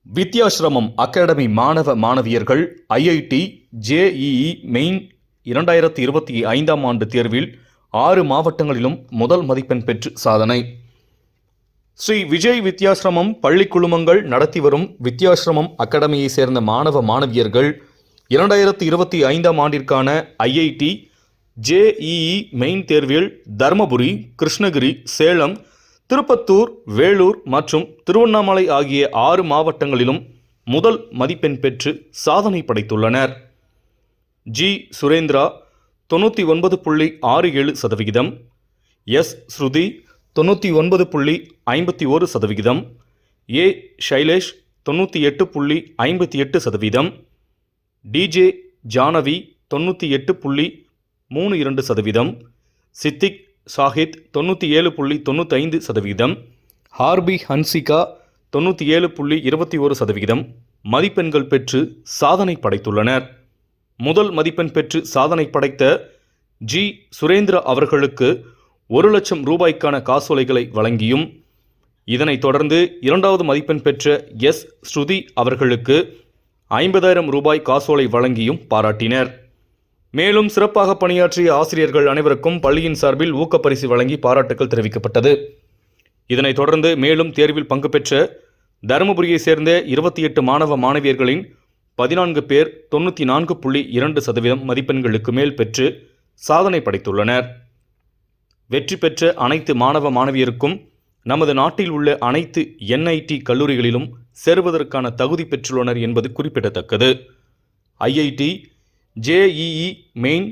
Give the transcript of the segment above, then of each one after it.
Vidyashramam academy மாணவ மாணவியர்கள் IIT JEE main 2025 ஆண்டு தேர்வில் 6 மாவட்டங்களிலும் முதல் மதிப்பெண் பெற்று சாதனை. ஸ்ரீ விஜய் வித்யாசிரமம் பள்ளி குழுமங்கள் நடத்தி வரும் வித்யாசிரமம் அகாடமியை சேர்ந்த மாணவ மாணவியர்கள் 2025 ஆண்டிற்கான ஐஐடி ஜேஇஇ மெயின் தேர்வில் தருமபுரி, கிருஷ்ணகிரி, சேலம், திருப்பத்தூர், வேலூர் மற்றும் திருவண்ணாமலை ஆகிய 6 மாவட்டங்களிலும் முதல் மதிப்பெண் பெற்று சாதனை படைத்துள்ளனர். ஜி. சுரேந்திரா 99.67%, எஸ். ஸ்ருதி 99.51%, ஏ. சைலேஷ் 98.58%, DJ. ஜானவி 98.32%, சித்திக் சாஹித் 97.95%, RB.ஹன்சிகா 97.21% மதிப்பெண்கள் பெற்று சாதனை படைத்துள்ளனர். முதல் மதிப்பெண் பெற்று சாதனை படைத்த ஜி. சுரேந்திரா அவர்களுக்கு 1 லட்சம் ரூபாய்க்கான காசோலைகளை வழங்கியும், இதனைத் தொடர்ந்து 2வது மதிப்பெண் பெற்ற எஸ். ஸ்ருதி அவர்களுக்கு 50,000 ரூபாய் காசோலை வழங்கியும் பாராட்டினர். மேலும் சிறப்பாக பணியாற்றிய ஆசிரியர்கள் அனைவருக்கும் பள்ளியின் சார்பில் ஊக்கப்பரிசு வழங்கி பாராட்டுக்கள் தெரிவிக்கப்பட்டது. இதனைத் தொடர்ந்து மேலும் தேர்வில் பங்கு பெற்ற தருமபுரியை சேர்ந்த 28 மாணவ மாணவியர்களின் 14 பேர் 94.2% மதிப்பெண்களுக்கு மேல் பெற்று சாதனை படைத்துள்ளனர். வெற்றி பெற்ற அனைத்து மாணவ மாணவியருக்கும் நமது நாட்டில் உள்ள அனைத்து என்ஐடி கல்லூரிகளிலும் சேருவதற்கான தகுதி பெற்றுள்ளனர் என்பது குறிப்பிடத்தக்கது. ஐஐடி ஜேஇஇ மெயின்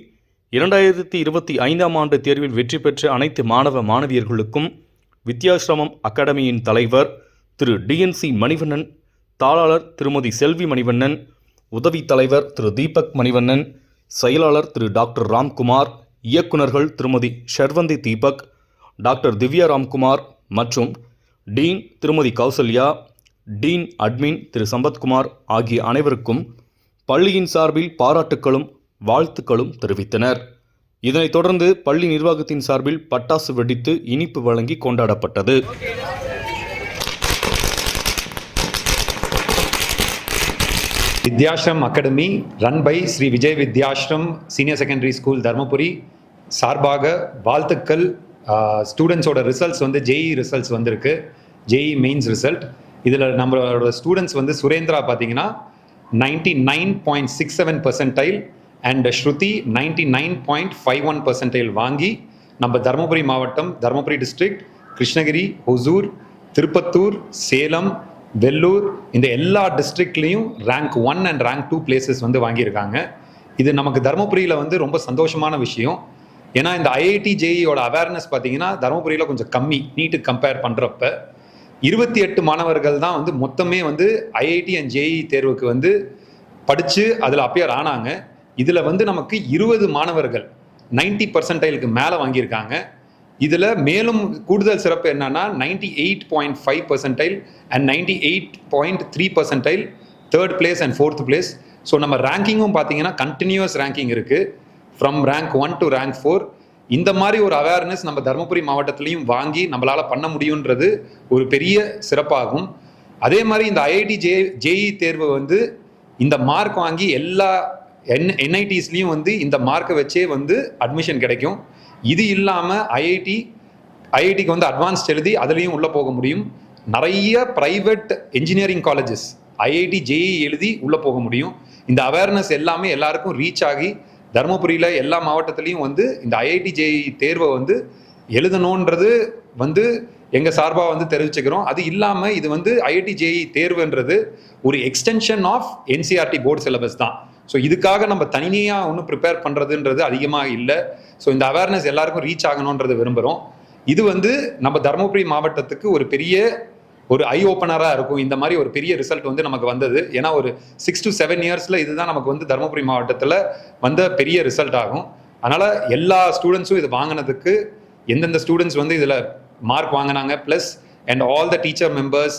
2025 ஆண்டு தேர்வில் வெற்றி பெற்ற அனைத்து மாணவ மாணவியர்களுக்கும் வித்யாசிரமம் அகாடமியின் தலைவர் திரு DNC மணிவண்ணன், தாளாளர் திருமதி செல்வி மணிவண்ணன், உதவி தலைவர் திரு தீபக் மணிவண்ணன், செயலாளர் திரு டாக்டர் ராம்குமார், இயக்குநர்கள் திருமதி ஷர்வந்தி தீபக், டாக்டர் திவ்யா ராம்குமார் மற்றும் டீன் திருமதி கௌசல்யா, டீன் அட்மின் திரு சம்பத்குமார் ஆகிய அனைவருக்கும் பள்ளியின் சார்பில் பாராட்டுக்களும் வாழ்த்துக்களும் தெரிவித்தனர். இதனைத் தொடர்ந்து பள்ளி நிர்வாகத்தின் சார்பில் பட்டாசு வெடித்து இனிப்பு வழங்கி கொண்டாடப்பட்டது. Vidyashram academy run by Shri Vijay Vidyashram senior secondary school Dharmapuri சார்பாக வாழ்த்துக்கள். ஸ்டூடெண்ட்ஸோட ரிசல்ட்ஸ் ஜேஇ ரிசல்ட்ஸ் வந்திருக்கு, ஜேஇ மெயின்ஸ் ரிசல்ட். இதில் நம்மளோட ஸ்டூடெண்ட்ஸ் சுரேந்திரா பார்த்தீங்கன்னா 99.67% அண்ட் ஸ்ருதி 99.51% வாங்கி நம்ம தருமபுரி மாவட்டம், தருமபுரி டிஸ்ட்ரிக்ட், கிருஷ்ணகிரி, ஒசூர், திருப்பத்தூர், சேலம், வெல்லூர் இந்த எல்லா டிஸ்ட்ரிக்ட்லேயும் ரேங்க் 1 அண்ட் ரேங்க் 2 பிளேசஸ் வாங்கியிருக்காங்க. இது நமக்கு தருமபுரியில் ரொம்ப சந்தோஷமான விஷயம். ஏன்னா இந்த ஐஐடி ஜேஇயோட அவேர்னஸ் பார்த்தீங்கன்னா தருமபுரியில் கொஞ்சம் கம்மி, நீட்டுக்கு கம்பேர் பண்ணுறப்ப 28 மாணவர்கள் தான் மொத்தமே ஐஐடி அண்ட் ஜேஇ தேர்வுக்கு படித்து அதில் அப்பியர் ஆனாங்க. இதில் நமக்கு 20 மாணவர்கள் 90% மேலே வாங்கியிருக்காங்க. இதில் மேலும் கூடுதல் சிறப்பு என்னன்னா 98.5% and 98.3% third place and fourth place. So நம்ம ரேங்கிங்கும் பார்த்தீங்கன்னா கண்டினியூஸ் ரேங்கிங் இருக்குது, ஃப்ரம் ரேங்க் 1 டு ரேங்க் 4. இந்த மாதிரி ஒரு அவேர்னஸ் நம்ம தருமபுரி மாவட்டத்திலையும் வாங்கி நம்மளால் பண்ண முடியுன்றது ஒரு பெரிய சிறப்பாகும். அதே மாதிரி இந்த ஐஐடி ஜேஇ தேர்வு இந்த மார்க் வாங்கி எல்லா என்ஐடிஸ்லையும் இந்த மார்க்கை வச்சே அட்மிஷன் கிடைக்கும். இது இல்லாமல் ஐஐடிக்கு அட்வான்ஸ்ட் எழுதி அதுலேயும் உள்ளே போக முடியும். நிறைய private engineering colleges IIT JE எழுதி உள்ளே போக முடியும். இந்த அவேர்னஸ் எல்லாமே எல்லாருக்கும் ரீச் ஆகி தருமபுரியில் எல்லா மாவட்டத்திலையும் இந்த ஐஐடி ஜேஇ தேர்வை எழுதணுன்றது எங்கள் சார்பாக தெரிவிச்சுக்கிறோம். அது இல்லாமல் இது ஐஐடி ஜேஇ தேர்வுன்றது ஒரு extension of NCERT board syllabus தான். ஸோ இதுக்காக நம்ம தனியாக ஒன்றும் ப்ரிப்பேர் பண்ணுறதுன்றது அதிகமாக இல்லை. ஸோ இந்த அவேர்னஸ் எல்லாருக்கும் ரீச் ஆகணுன்றது விரும்புகிறோம். இது நம்ம தருமபுரி மாவட்டத்துக்கு ஒரு பெரிய ஒரு ஐ ஓப்பனராக இருக்கும். இந்த மாதிரி ஒரு பெரிய ரிசல்ட் நமக்கு வந்தது. ஏன்னா ஒரு 6 to 7 இயர்ஸில் இதுதான் நமக்கு தருமபுரி மாவட்டத்தில் வந்த பெரிய ரிசல்ட் ஆகும். அதனால் எல்லா ஸ்டூடெண்ட்ஸும் இது வாங்கினதுக்கு எந்தெந்த ஸ்டூடெண்ட்ஸ் இதில் மார்க் வாங்கினாங்க plus and all the teacher members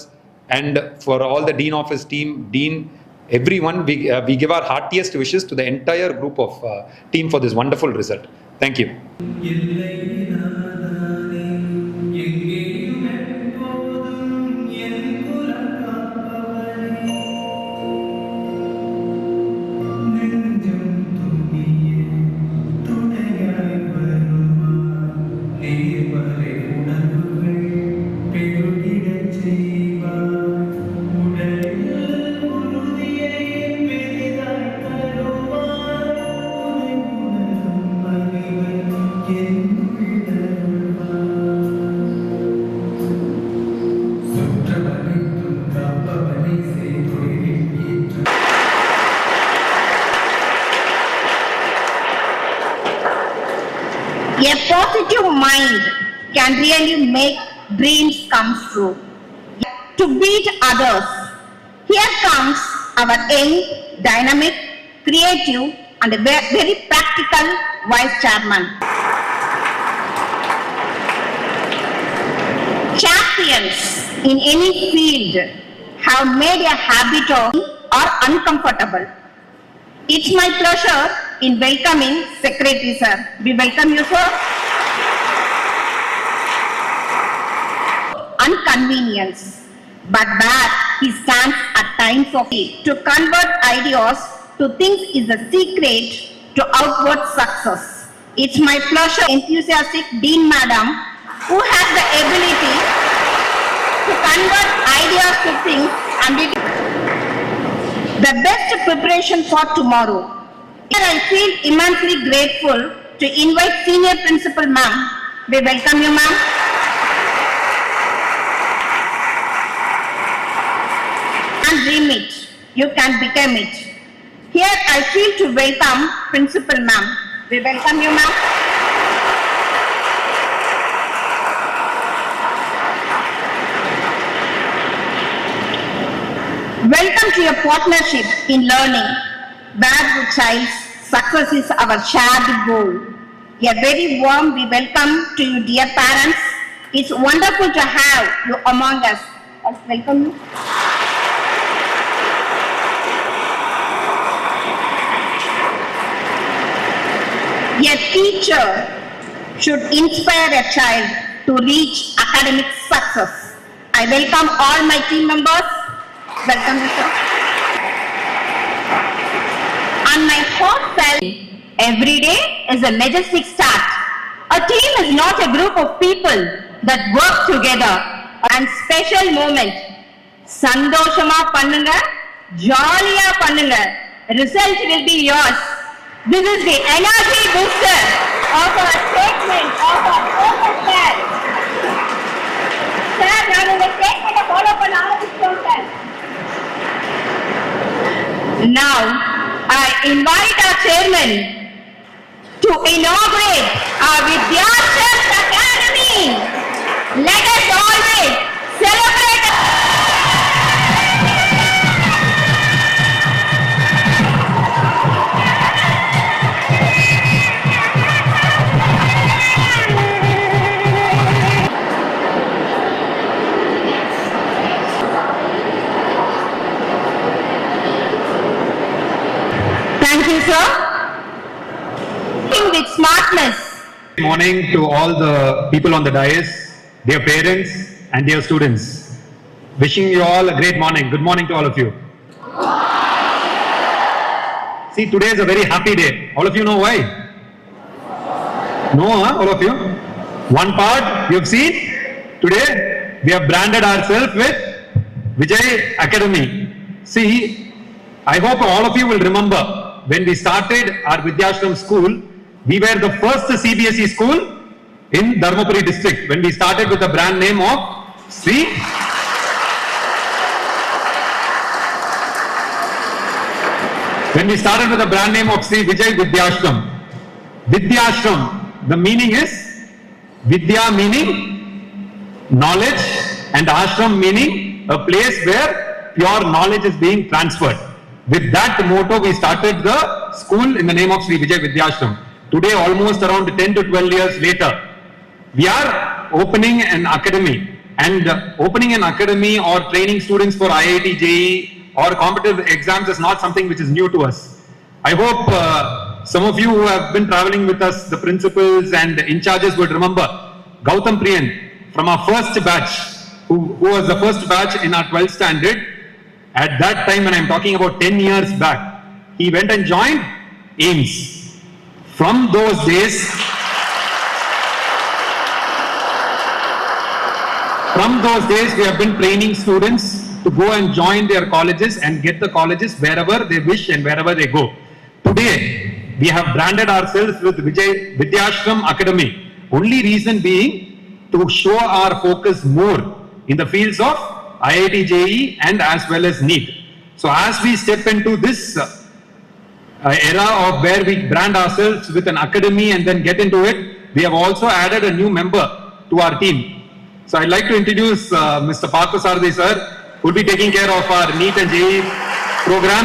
and for all the dean office team, dean, everyone, we give our heartiest wishes to the entire group of team for this wonderful result. Thank you. A positive mind can really make dreams come true. To beat others, here comes our young, dynamic, creative and very practical Vice Chairman. Champions in any field have made a habit of or uncomfortable. It's my pleasure in welcoming Secretary Sir. We welcome you, sir. Inconvenience, but that he stands at times of it. To convert ideas to things is the secret to outward success. It's my pleasure, enthusiastic Dean Madam, who has the ability to convert ideas to things and it the best preparation for tomorrow. Here I feel immensely grateful to invite Senior Principal Ma'am. We welcome you, ma'am. And dream it. You can become it. Here I feel to welcome Principal Ma'am. We welcome you, ma'am. Welcome to your partnership in learning, where the child's success is our shared goal. A very warm welcome to you, dear parents. It's wonderful to have you among us. Let's welcome you. A teacher should inspire a child to reach academic success. I welcome all my team members. Welcome, sir. And my heartfelt every day is a majestic start. A team is not a group of people that work together and special moment. Sandoshama pannunga, jolly pannunga. Result will be yours. This is the energy booster of our statement of our focus plan. Sir, நான் இந்த statement follow பண்ண ஆரம்பிச்சோம் sir. Now, I invite our chairman to inaugurate our Vidyashra Academy. Let us always celebrate. Thank you, sir. With smartness. Good morning to all the people on the dais, dear parents and dear students. Wishing you all a great morning. Good morning to all of you. See, today is a very happy day. All of you know why? No, huh? All of you? One part you have seen. Today we have branded ourselves with Vijay Academy. See, I hope all of you will remember when we started our Vidyashram school, we were the first CBSE school in Dharmapuri district when we started with the brand name of Sri. When we started with the brand name of Sri Vijay Vidyashram. Vidyashram, the meaning is Vidya meaning knowledge and Ashram meaning a place where pure knowledge is being transferred. With that motto, we started the school in the name of Sri Vijay Vidyashram. Today, almost around 10 to 12 years later, we are opening an academy. And opening an academy or training students for Iit Jee or competitive exams is not something which is new to us. I hope some of you who have been traveling with us, the principals and in charges would remember Gautam Priyan from our first batch, who was the first batch in our 12th standard. At that time, when I'm talking about 10 years back, he went and joined AIMS. From those days, we have been training students to go and join their colleges and get the colleges wherever they wish and wherever they go. Today, we have branded ourselves with Vijay Vidyashram Academy. Only reason being to show our focus more in the fields of IIT JEE and as well as NEET. So as we step into this era of where we brand ourselves with an academy and then get into it, we have also added a new member to our team. So I'd like to introduce Mr. Parthasarathi sir, who will be taking care of our NEET and JEE program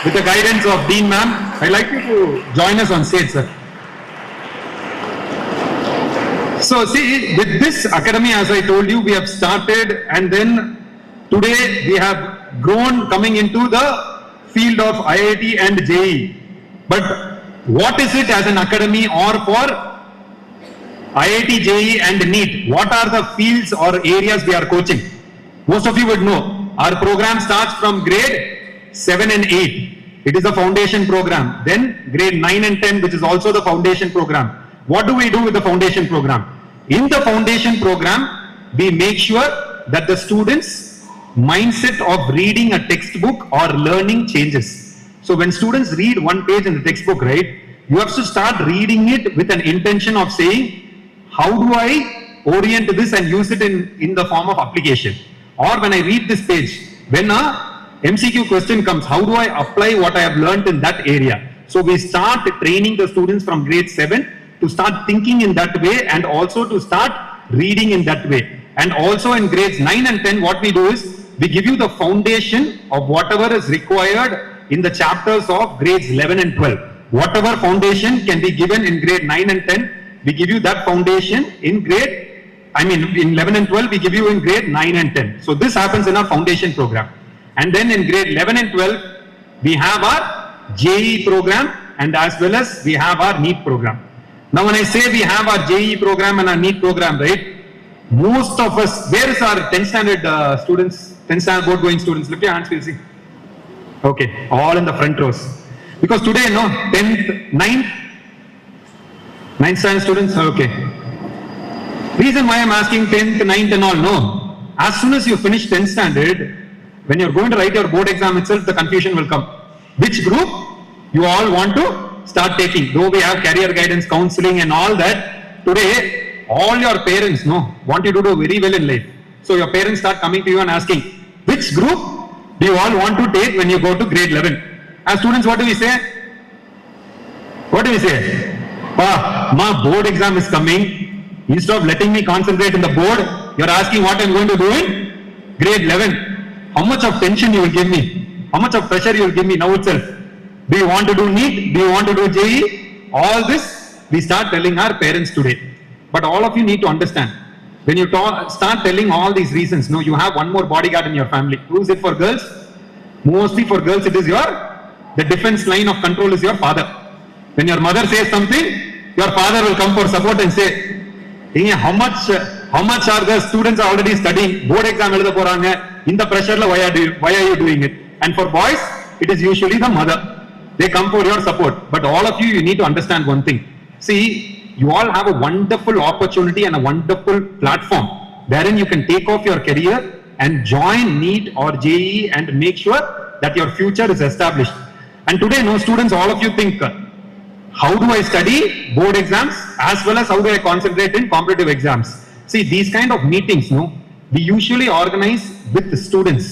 with the guidance of Dean ma'am. I'd like you to join us on stage, sir. So see, with this academy, as I told you, we have started, and then today we have grown coming into the field of IIT and JEE. But what is it as an academy or for IIT, JEE and NEET? What are the fields or areas we are coaching? Most of you would know, our program starts from grade 7 and 8. It is a foundation program. Then grade 9 and 10, which is also the foundation program. What do we do with the foundation program? In the foundation program, we make sure that the students' mindset of reading a textbook or learning changes. So when students read one page in the textbook, right, you have to start reading it with an intention of saying, how do I orient this and use it in the form of application? Or when I read this page, when a MCQ question comes, how do I apply what I have learned in that area? So we start training the students from grade 7 to start thinking in that way, and also to start reading in that way. And also in grades 9 and 10, what we do is, we give you the foundation of whatever is required in the chapters of grades 11 and 12. Whatever foundation can be given in grade 9 and 10, we give you that foundation in in 11 and 12, we give you in grade 9 and 10. So this happens in our foundation program. And then in grade 11 and 12, we have our JEE program, and as well as we have our NEET program. Now when I say we have our JEE program and our NEET program, right, most of us, where is our 10th standard students, 10th standard board going students? Lift your hands, we'll see. Okay, all in the front rows. Because today, no, 10th, 9th standard students, okay. Reason why I'm asking 10th, 9th and all, no. As soon as you finish 10th standard, when you're going to write your board exam itself, the confusion will come. Which group you all want to start taking? Though we have career guidance, counseling and all that, today, all your parents want you to do very well in life. So your parents start coming to you and asking, which group do you all want to take when you go to grade 11? As students, what do we say? What do we say? My board exam is coming. Instead of letting me concentrate in the board, you're asking what I'm going to do in grade 11. How much of tension you will give me? How much of pressure you will give me now itself? Do you want to do NEET? Do you want to do JEE? All this we start telling our parents today. But all of you need to understand, when you start telling all these reasons, you have one more bodyguard in your family. Who is it for girls? Mostly for girls, it is the defense line of control is your father. When your mother says something, your father will come for support and say, how much are the students are already studying? Board exam எழுத போறாங்க. In the pressure, why are you doing it? And for boys, it is usually the mother. They come for your support. But all of you need to understand one thing. See, you all have a wonderful opportunity and a wonderful platform wherein you can take off your career and join NEET or JEE and make sure that your future is established. And today, students, all of you think, how do I study board exams as well as how do I concentrate in competitive exams? See, these kind of meetings, we usually organize with the students.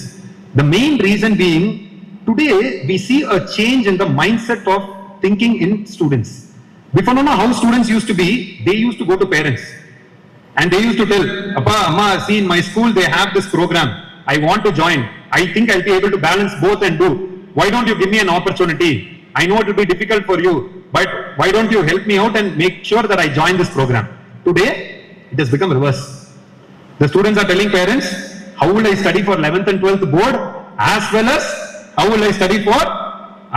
The main reason being, today we see a change in the mindset of thinking in students. Before, how students used to be, they used to go to parents and they used to tell, Appa, Amma, see in my school they have this program. I want to join. I think I'll be able to balance both and do. Why don't you give me an opportunity? I know it will be difficult for you, but why don't you help me out and make sure that I join this program? Today, it has become reverse. The students are telling parents, how will I study for 11th and 12th board, as well as how will I study for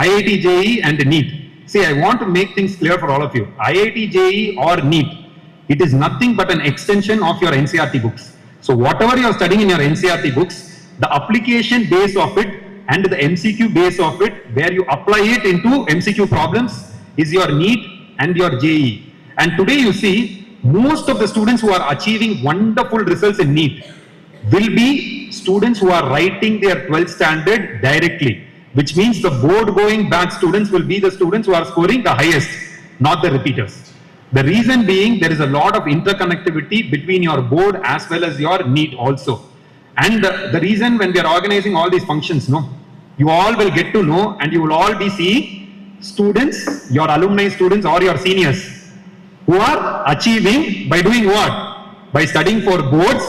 IIT, JEE and NEET? See, I want to make things clear for all of you. IIT, JEE or NEET, it is nothing but an extension of your NCERT books. So whatever you are studying in your NCERT books, the application base of it and the MCQ base of it, where you apply it into MCQ problems, is your NEET and your JEE. And today you see, most of the students who are achieving wonderful results in NEET will be students who are writing their 12th standard directly, which means the board going batch students will be the students who are scoring the highest, not the repeaters. The reason being, there is a lot of interconnectivity between your board as well as your NEET also. And the reason when we are organizing all these functions, you all will get to know and you will all be seeing students, your alumni students or your seniors. who are achieving by doing what? By studying for boards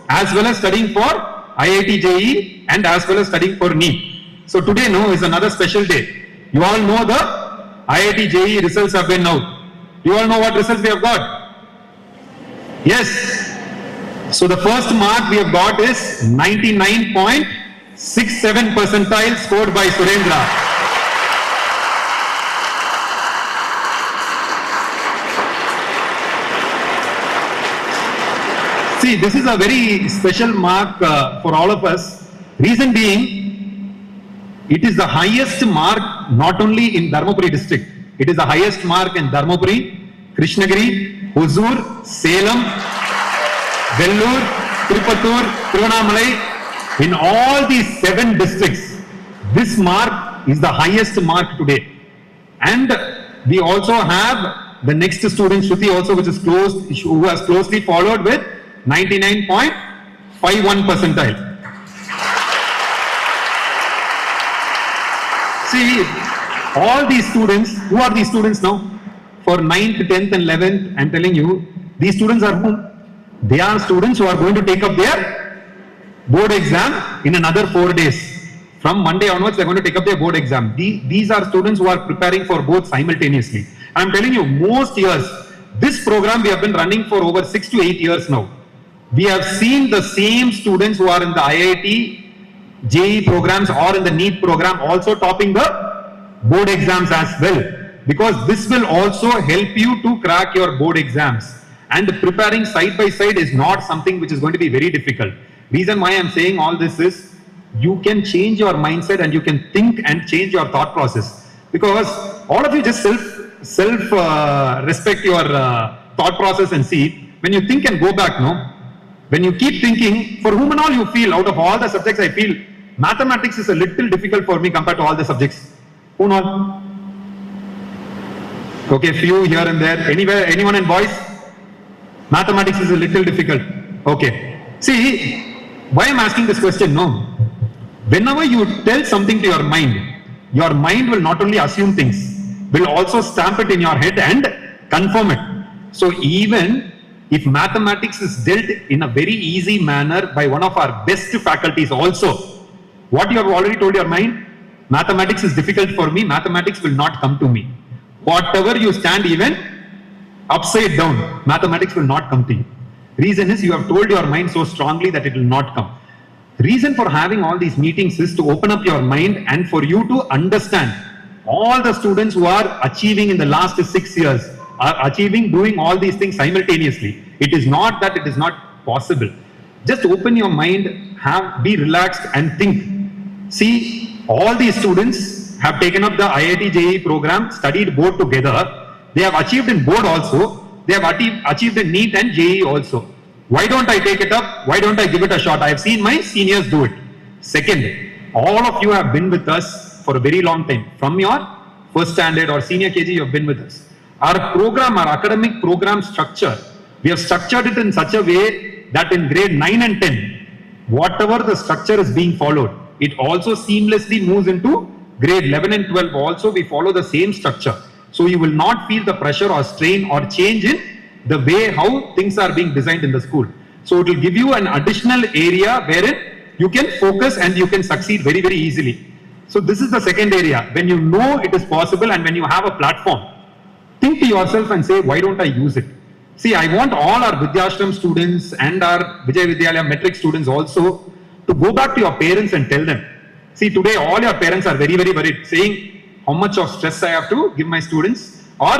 as well as studying for IIT JEE and as well as studying for NEET. So today is another special day. You all know the IIT JEE results have been out. You all know what results we have got? Yes. So the first mark we have got is 99.67 percentile scored by Surendra. See, this is a very special mark for all of us. Reason being, it is the highest mark not only in Dharmapuri district, it is the highest mark in Dharmapuri, Krishnagiri, Hosur, Salem, Vellore, Tirupattur, Tiruvannamalai. In all these 7 districts, this mark is the highest mark today. And we also have the next student, Shruti, also, which is close, who has closely followed with 99.51 percentile. See, all these students, who are these students now? For 9th, 10th and 11th, I'm telling you, these students are whom? They are students who are going to take up their board exam in another 4 days. From Monday onwards, they're going to take up their board exam. These are students who are preparing for both simultaneously. I'm telling you, most years, this program we have been running for over 6 to 8 years now. We have seen the same students who are in the IIT, JEE programs or in the NEET program also topping the board exams as well. Because this will also help you to crack your board exams. And preparing side by side is not something which is going to be very difficult. Reason why I'm saying all this is, you can change your mindset and you can think and change your thought process. Because all of you just respect your thought process and see, when you think and go back, when you keep thinking, for whom and all you feel, out of all the subjects I feel, mathematics is a little difficult for me compared to all the subjects. Who knows? Okay, few here and there. Anywhere, anyone in boys? Mathematics is a little difficult. Okay. See, why I'm asking this question? Whenever you tell something to your mind will not only assume things, will also stamp it in your head and confirm it. So even if mathematics is dealt in a very easy manner by one of our best faculties also, what you have already told your mind, mathematics is difficult for me, mathematics will not come to me. Whatever you stand even upside down, mathematics will not come to you. Reason is, you have told your mind so strongly that it will not come. Reason for having all these meetings is to open up your mind and for you to understand all the students who are achieving in the last 6 years are achieving, doing all these things simultaneously. It is not that it is not possible. Just open your mind, be relaxed and think. See, all these students have taken up the IIT JEE program, studied both together. They have achieved in board also. They have achieved in NEET and JEE also. Why don't I take it up? Why don't I give it a shot? I have seen my seniors do it. Second, all of you have been with us for a very long time. From your first standard or senior KG, you have been with us. Our program, our academic program structure, we have structured it in such a way that in grade 9 and 10, whatever the structure is being followed, it also seamlessly moves into grade 11 and 12 also. We follow the same structure. So you will not feel the pressure or strain or change in the way how things are being designed in the school. So it will give you an additional area wherein you can focus and you can succeed very, very easily. So this is the second area. When you know it is possible and when you have a platform, think to yourself and say, why don't I use it? See, I want all our Vidyashram students and our Vijay Vidyalaya metric students also to go back to your parents and tell them. See, today all your parents are very, very worried, saying how much of stress I have to give my students, or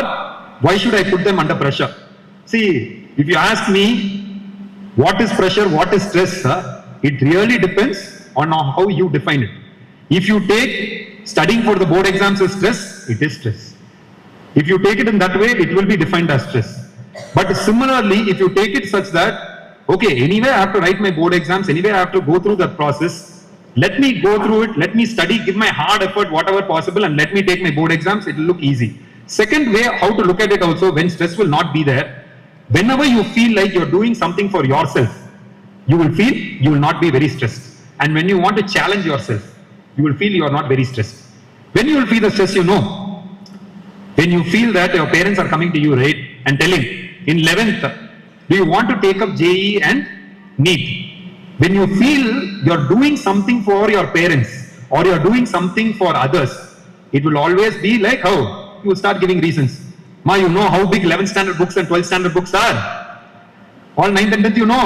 why should I put them under pressure? See, if you ask me, what is pressure, what is stress, it really depends on how you define it. If you take studying for the board exams as stress, it is stress. If you take it in that way, it will be defined as stress. But similarly, if you take it such that, okay, anyway I have to write my board exams, anyway I have to go through that process, let me go through it, let me study, give my hard effort, whatever possible, and let me take my board exams, it will look easy. Second way, how to look at it also, when stress will not be there, whenever you feel like you're doing something for yourself, you will feel you will not be very stressed. And when you want to challenge yourself, you will feel you are not very stressed. When you will feel the stress, when you feel that your parents are coming to you, right? and telling, in 11th, do you want to take up JE and NEET? When you feel you're doing something for your parents or you're doing something for others, it will always be like how? You will start giving reasons. Ma, you know how big 11th standard books and 12th standard books are. All 9th and 10th, you know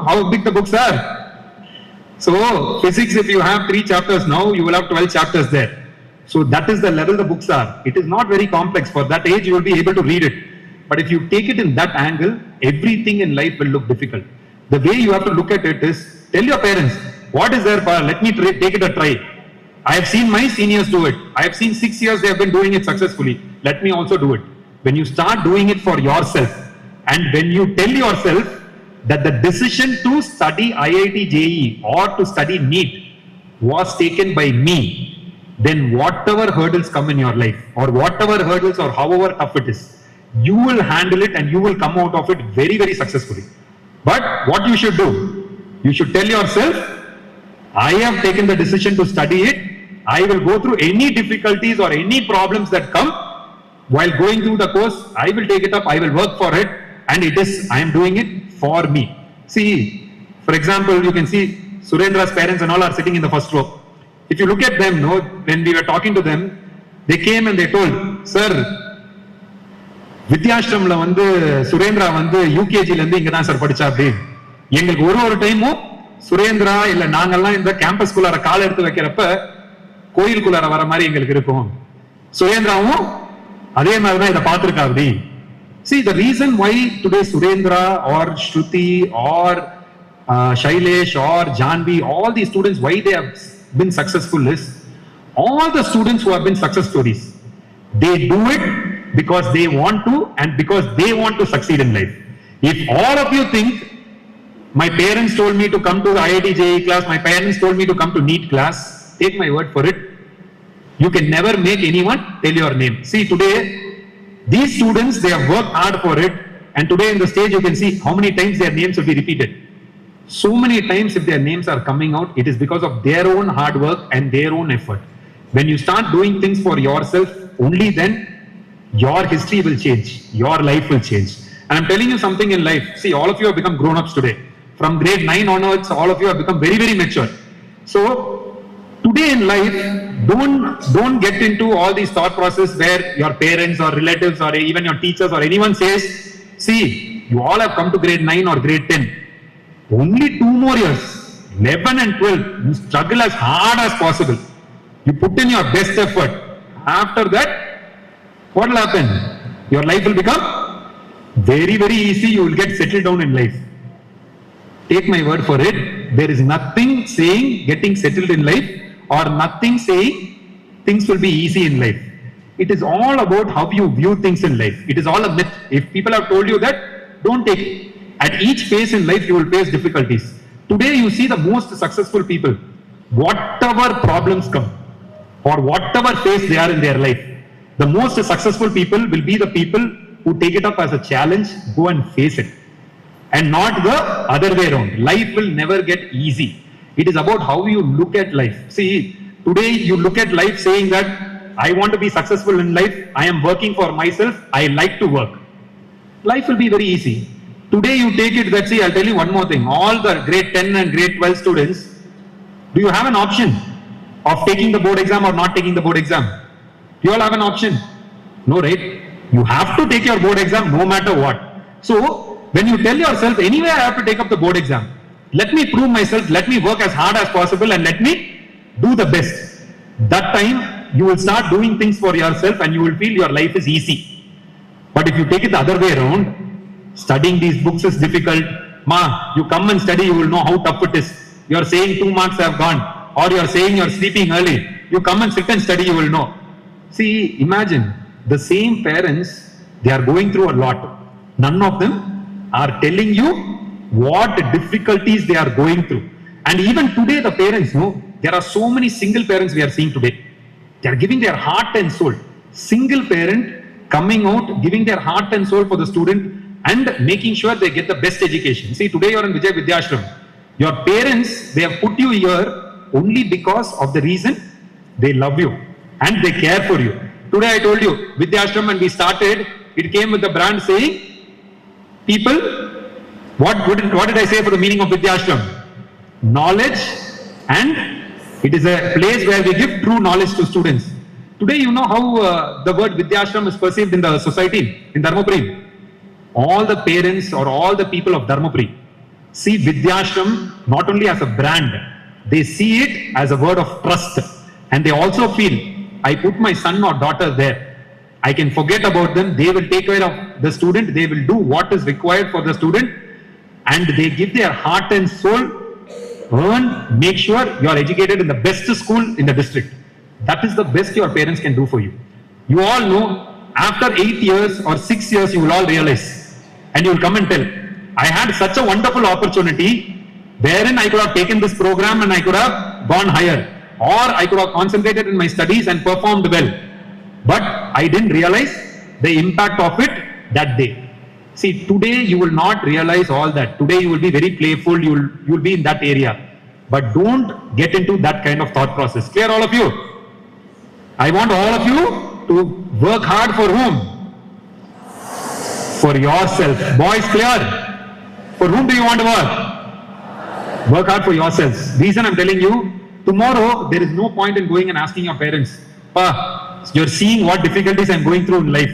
how big the books are. So, physics, if you have 3 chapters now, you will have 12 chapters there. So, that is the level the books are. It is not very complex. For that age, you will be able to read it. But if you take it in that angle, everything in life will look difficult. The way you have to look at it is, tell your parents, what is there, let me take it a try. I have seen my seniors do it. I have seen 6 years they have been doing it successfully. Let me also do it. When you start doing it for yourself, and when you tell yourself that the decision to study IIT JE or to study NEET was taken by me, then whatever hurdles come in your life, or whatever hurdles or however tough it is, you will handle it and you will come out of it very, very successfully. But what you should do, you should tell yourself, I have taken the decision to study it. I will go through any difficulties or any problems that come. While going through the course, I will take it up, I will work for it, and I am doing it for me. See, for example, you can see Surendra's parents and all are sitting in the first row. If you look at them, when we were talking to them, they came and they told, Sir, வித்யாஷ்ரம்ல Surendra யூகேஜில இருந்து இங்க தான் sir படிச்சா அப்படி. எங்களுக்கு ஒரு டைமும் சுரேந்திரா இல்ல நாங்கெல்லாம் இந்த கேம்பஸ் குள்ளார கால் எடுத்து வைக்கிறப்ப கோயிலுக்குள்ளார வர மாதிரி எங்களுக்கு இருக்கும். சுரேந்திராவும் அதே மாதிரிதான் இதை பார்த்திருக்கா அப்படி. See, the reason why today Surendra or Shruti or Shailesh or Janvi, all these students, why they have been successful is, all the students who have been success stories, they do it because they want to and because they want to succeed in life. If all of you think, my parents told me to come to the IIT JE class, my parents told me to come to NEET class, take my word for it, you can never make anyone tell your name. See, today, these students, they have worked hard for it, and today in the stage you can see how many times their names will be repeated. So many times if their names are coming out, it is because of their own hard work and their own effort. When you start doing things for yourself, only then your history will change, your life will change. And I'm telling you something in life. See, all of you have become grown-ups today. From grade 9 onwards, all of you have become very, very mature. So, today in life, don't get into all these thought process where your parents or relatives or even your teachers or anyone says, see, you all have come to grade 9 or grade 10. Only 2 more years, 11 and 12, you struggle as hard as possible. You put in your best effort. After that, what will happen? Your life will become very, very easy. You will get settled down in life. Take my word for it. There is nothing saying getting settled in life or nothing saying things will be easy in life. It is all about how you view things in life. It is all a myth. If people have told you that, don't take it. At each phase in life, you will face difficulties. Today, you see the most successful people, whatever problems come or whatever phase they are in their life, the most successful people will be the people who take it up as a challenge, go and face it. And not the other way around. Life will never get easy. It is about how you look at life. See, today you look at life saying that I want to be successful in life. I am working for myself. I like to work. Life will be very easy. Today you take it that, see, I'll tell you one more thing. All the grade 10 and grade 12 students, do you have an option of taking the board exam or not taking the board exam? You all have an option. No, right? You have to take your board exam no matter what. So, when you tell yourself, anyway, I have to take up the board exam. Let me prove myself, let me work as hard as possible and let me do the best. That time, you will start doing things for yourself and you will feel your life is easy. But if you take it the other way around, studying these books is difficult. Ma, you come and study, you will know how tough it is. You are saying 2 marks have gone, or you are saying you are sleeping early. You come and sit and study, you will know. See, imagine, the same parents, they are going through a lot. None of them are telling you what difficulties they are going through. And even today, the parents know, there are so many single parents we are seeing today. They are giving their heart and soul. Single parent coming out, giving their heart and soul for the student and making sure they get the best education. See, today you are in Vijay Vidyashram. Your parents, they have put you here only because of the reason they love you and they care for you. Today I told you, Vidyashram, when we started, it came with the brand saying, people, what did I say for the meaning of Vidyashram? Knowledge, and it is a place where we give true knowledge to students. Today, you know how the word Vidyashram is perceived in the society, in Dharmapuri. All the parents or all the people of Dharmapuri see Vidyashram not only as a brand, they see it as a word of trust. And they also feel, I put my son or daughter there. I can forget about them. They will take care of the student. They will do what is required for the student. And they give their heart and soul, earn, make sure you are educated in the best school in the district. That is the best your parents can do for you. You all know, after 8 years or 6 years, you will all realize. And you will come and tell, I had such a wonderful opportunity wherein I could have taken this program and I could have gone higher. Or I could have concentrated in my studies and performed well. But I didn't realize the impact of it that day. See, today you will not realize all that. Today you will be very playful, you will be in that area. But don't get into that kind of thought process. Clear, all of you? I want all of you to work hard for whom? For yourself. Boys, clear? For whom do you want to work? Work hard for yourselves. Reason I'm telling you, tomorrow there is no point in going and asking your parents, Pa, you're seeing what difficulties I'm going through in life.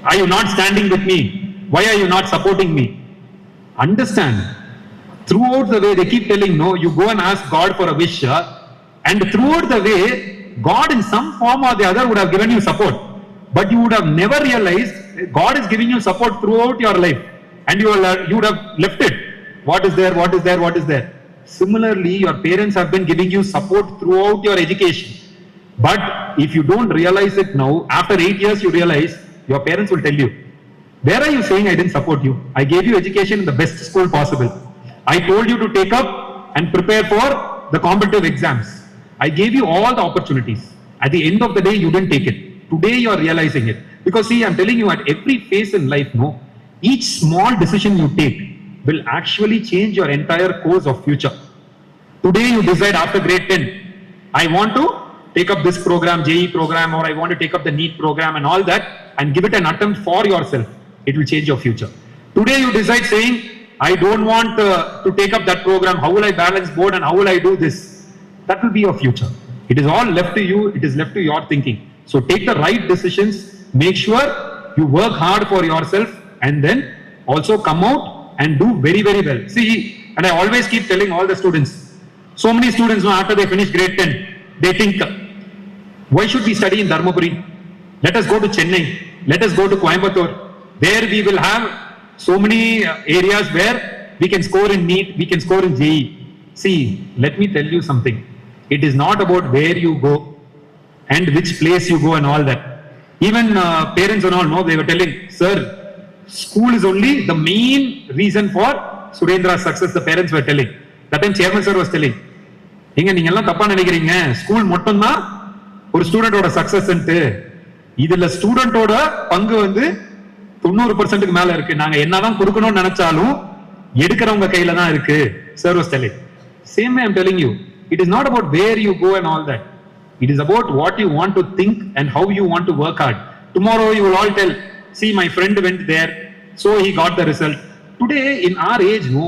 Are you not standing with me? Why are you not supporting me? Understand, throughout the way they keep telling, no, you go and ask God for a wish, and throughout the way, God in some form or the other would have given you support. But you would have never realized God is giving you support throughout your life. And you would have left it. What is there? What is there? What is there? Similarly, your parents have been giving you support throughout your education. But if you don't realize it now, after 8 years you realize, your parents will tell you, where are you saying I didn't support you? I gave you education in the best school possible. I told you to take up and prepare for the competitive exams. I gave you all the opportunities. At the end of the day, you didn't take it. Today you are realizing it. Because see, I'm telling you, at every phase in life, no, each small decision you take will actually change your entire course of future. Today you decide after grade 10, I want to take up this program, JE program, or I want to take up the NEET program and all that, and give it an attempt for yourself. It will change your future. Today you decide saying, I don't want to take up that program. How will I balance board and how will I do this? That will be your future. It is all left to you. It is left to your thinking. So take the right decisions. Make sure you work hard for yourself and then also come out and do very, very well. See, and I always keep telling all the students, so many students know after they finish grade 10, they think, why should we study in Dharmapuri? Let us go to Chennai. Let us go to Coimbatore. There we will have so many areas where we can score in NEET, we can score in JE. See, let me tell you something. It is not about where you go and which place you go and all that. Even parents and all know, they were telling, sir, school is only the main reason for Surendra's success. The parents were telling. That time chairman sir was telling, நீங்க எல்லாம் தப்பா நினைக்கிறீங்க, school மட்டும் தான் ஒரு ஸ்டூடெண்டோட success. இதுல ஸ்டூடெண்டோட பங்கு வந்து 90% மேல இருக்கு. நாங்க என்னதான் கொடுக்கணும்னு நினைச்சாலும் எடுக்கிறவங்க கையில தான் இருக்கு. Sir was telling. Same way I'm telling you, it is not about where you go and all that. It is about what you want to think and how you want to work hard. Tomorrow you will all tell, see, my friend went there, so he got the result. Today in our age, no.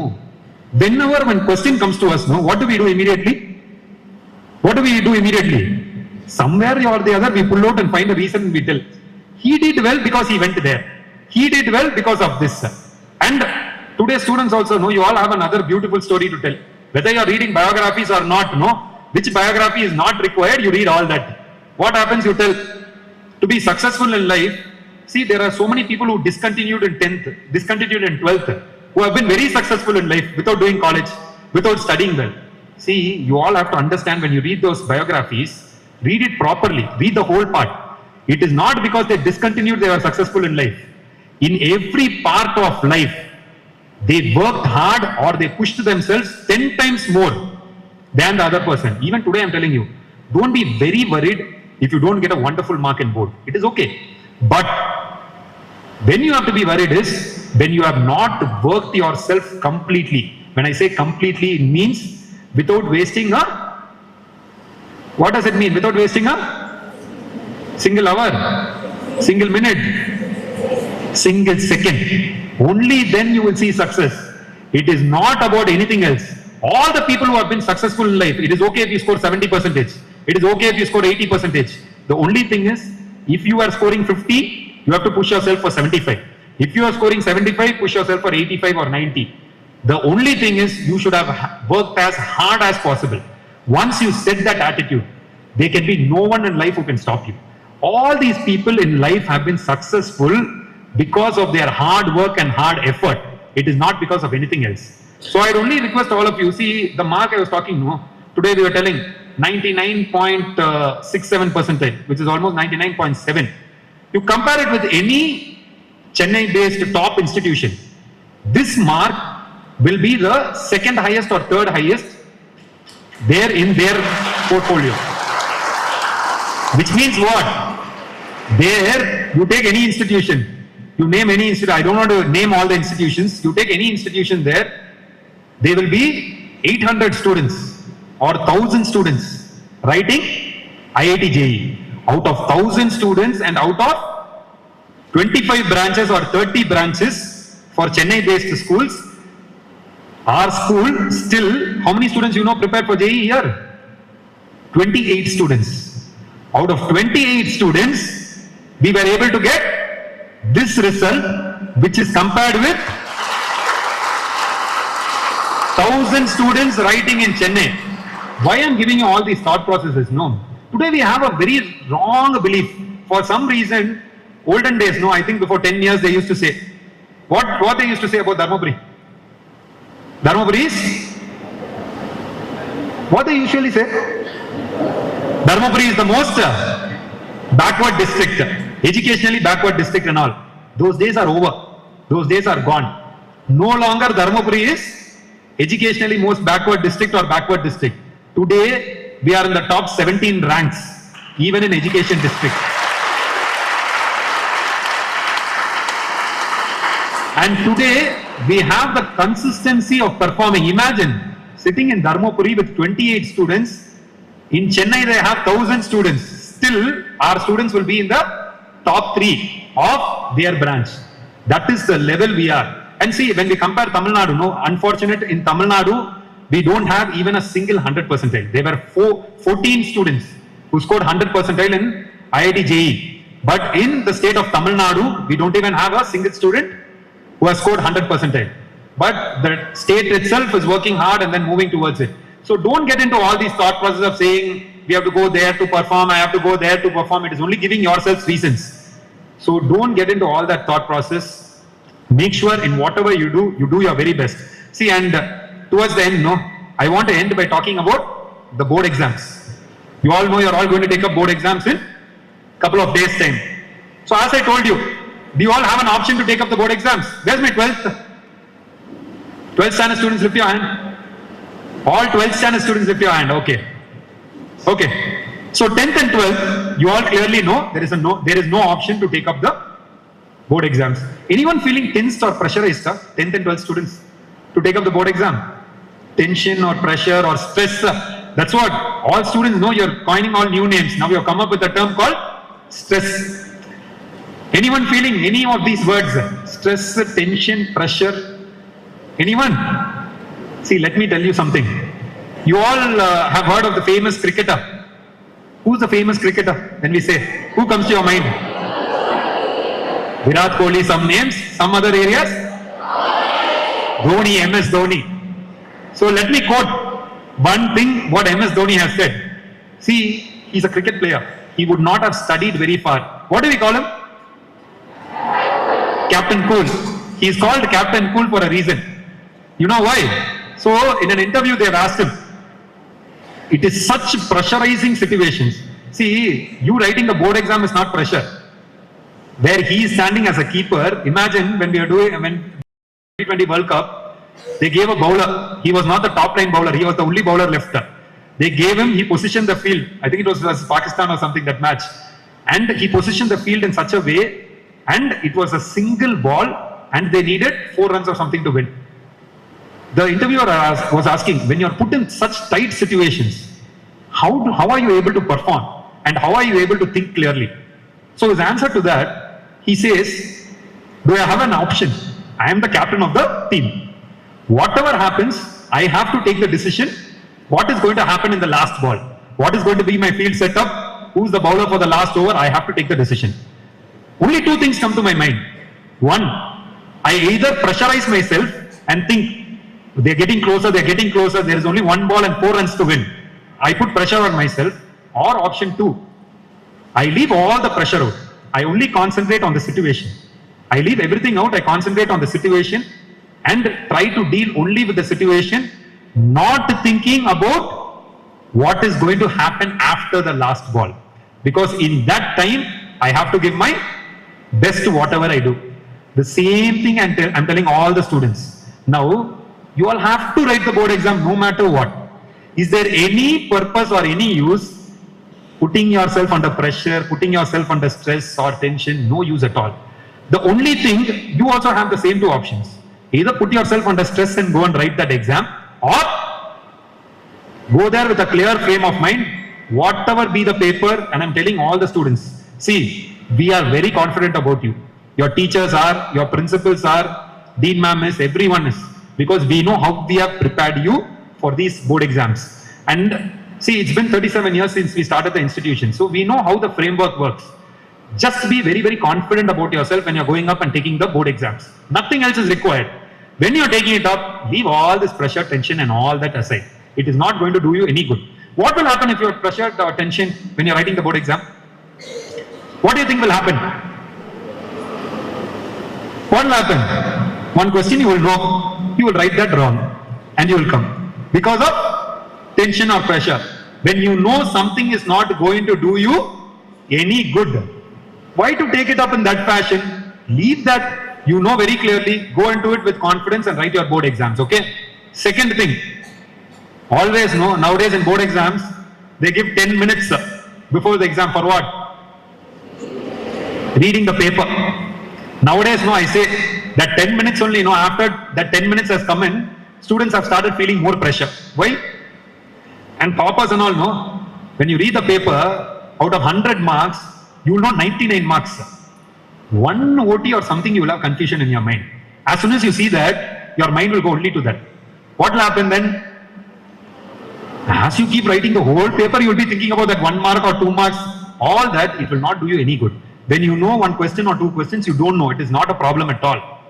Whenever when question comes to us, no, what do we do immediately? What do we do immediately? Somewhere or the other we pull out and find a reason and we tell, he did well because he went there. He did well because of this. And today students also know, you all have another beautiful story to tell. Whether you are reading biographies or not, no, which biography is not required, you read all that. What happens, you tell, to be successful in life, see, there are so many people who discontinued in 10th, discontinued in 12th, who have been very successful in life without doing college, without studying well. See, you all have to understand, when you read those biographies, read it properly, read the whole part. It is not because they discontinued they were successful in life. In every part of life, they worked hard or they pushed themselves 10 times more than the other person. Even today I'm telling you, don't be very worried if you don't get a wonderful mark in board. It is okay. But when you have to be worried is when you have not worked yourself completely. When I say completely, it means without wasting a, what does it mean? Without wasting a single hour, single minute, single second. Only then you will see success. It is not about anything else. All the people who have been successful in life, it is okay if you score 70%. It is okay if you score 80%. The only thing is, if you are scoring 50, you have to push yourself for 75. If you are scoring 75, push yourself for 85 or 90. The only thing is, you should have worked as hard as possible. Once you set that attitude, there can be no one in life who can stop you. All these people in life have been successful because of their hard work and hard effort. It is not because of anything else. So I'd only request all of you, see the mark I was talking, no? Today we were telling 99.67%, which is almost 99.7. You compare it with any Chennai-based top institution, this mark will be the second highest or third highest there in their portfolio. Which means what? There, you take any institution, you name any institution, I don't want to name all the institutions, you take any institution there, there will be 800 students or 1000 students writing Iit Jee. Out of 1000 students and out of 25 branches or 30 branches for Chennai-based schools, our school still, how many students you know prepared for JEE here? 28 students. Out of 28 students, we were able to get this result, which is compared with 1000 students writing in Chennai. Why I am giving you all these thought processes? No. Today we have a very wrong belief. For some reason, olden days, no, I think before 10 years they used to say, what they used to say about Dharmapuri? Dharmapuri is, what they usually say? Dharmapuri is the most backward district, educationally backward district and all. Those days are over. Those days are gone. No longer Dharmapuri is educationally most backward district or backward district. Today, we are in the top 17 ranks, even in education district. And today, we have the consistency of performing. Imagine sitting in Dharmapuri with 28 students. In Chennai, they have 1000 students. Still, our students will be in the top 3 of their branch. That is the level we are. And see, when we compare Tamil Nadu, no, unfortunate in Tamil Nadu, we don't have even a single 100%. There were 14 students who scored 100% in Iit Jee. But in the state of Tamil Nadu, we don't even have a single student who has scored 100%. But the state itself is working hard and then moving towards it. So don't get into all these thought processes of saying, we have to go there to perform, I have to go there to perform. It is only giving yourselves reasons. So don't get into all that thought process. Make sure in whatever you do your very best. See, and towards the end, no, I want to end by talking about the board exams. You all know you're all going to take up board exams in a couple of days' time. So as I told you, do you all have an option to take up the board exams? Where's my 12th standard students? Lift your hand. All 12th standard students lift your hand. Okay. Okay. So 10th and 12th, you all clearly know there is no option to take up the board exams. Anyone feeling tensed or pressurized, 10th and 12th students, to take up the board exam? Tension or pressure or stress? That's what all students know. You're coining all new names. Now you have come up with a term called stress. Anyone feeling any of these words? Stress, tension, pressure? Anyone? See, let me tell you something. You all have heard of the famous cricketer. Who's the famous cricketer? When we say, who comes to your mind? Virat Kohli, some names, some other areas? Dhoni, MS Dhoni. So let me quote one thing what MS Dhoni has said. See, he's a cricket player. He would not have studied very far. What do we call him? Captain Cool. He's called Captain Cool for a reason. You know why? So in an interview they have asked him, it is such pressurizing situations. See, you writing the board exam is not pressure. Where he is standing as a keeper, imagine when 2020 World Cup, they gave a bowler. He was not the top line bowler. He was the only bowler left. They gave him, he positioned the field. I think it was Pakistan or something, that match. And he positioned the field in such a way, and it was a single ball, and they needed 4 runs or something to win. The interviewer was asking, when you are put in such tight situations, how are you able to perform? And how are you able to think clearly? So his answer to that, he says, do I have an option? I am the captain of the team. Whatever happens, I have to take the decision. What is going to happen in the last ball? What is going to be my field setup? Who's the bowler for the last over? I have to take the decision. Only two things come to my mind. One, I either pressurize myself and think they're getting closer, there is only one ball and 4 runs to win. I put pressure on myself. Or option two, I leave all the pressure out. I only concentrate on the situation. I leave everything out, I concentrate on the situation and try to deal only with the situation, not thinking about what is going to happen after the last ball. Because in that time, I have to give my best to whatever I do. The same thing I'm telling all the students. Now, you all have to write the board exam no matter what. Is there any purpose or any use putting yourself under pressure, putting yourself under stress or tension? No use at all. The only thing, you also have the same two options. Either put yourself under stress and go and write that exam, or go there with a clear frame of mind, whatever be the paper. And I'm telling all the students, see, we are very confident about you. Your teachers are, your principals are, Dean ma'am is, everyone is. Because we know how we have prepared you for these board exams. And see, it's been 37 years since we started the institution. So we know how the framework works. Just be very, very confident about yourself when you're going up and taking the board exams. Nothing else is required. When you're taking it up, leave all this pressure, tension and all that aside. It is not going to do you any good. What will happen if you're pressured or tension when you're writing the board exam? What do you think will happen? What will happen? One question you will know, you will write that wrong and you will come. Because of tension or pressure. When you know something is not going to do you any good, why to take it up in that fashion? Leave that, you know very clearly, go into it with confidence and write your board exams, okay? Second thing, always know, nowadays in board exams, they give 10 minutes before the exam for what? Reading the paper. Nowadays, no, I say that 10 minutes only, no, after that 10 minutes has come in, students have started feeling more pressure. Why? And toppers and all, no, when you read the paper, out of 100 marks, you will know 99 marks. One OT or something, you will have confusion in your mind. As soon as you see that, your mind will go only to that. What will happen then? As you keep writing the whole paper, you will be thinking about that 1 mark or 2 marks. All that, it will not do you any good. When you know one question or two questions, you don't know. It is not a problem at all.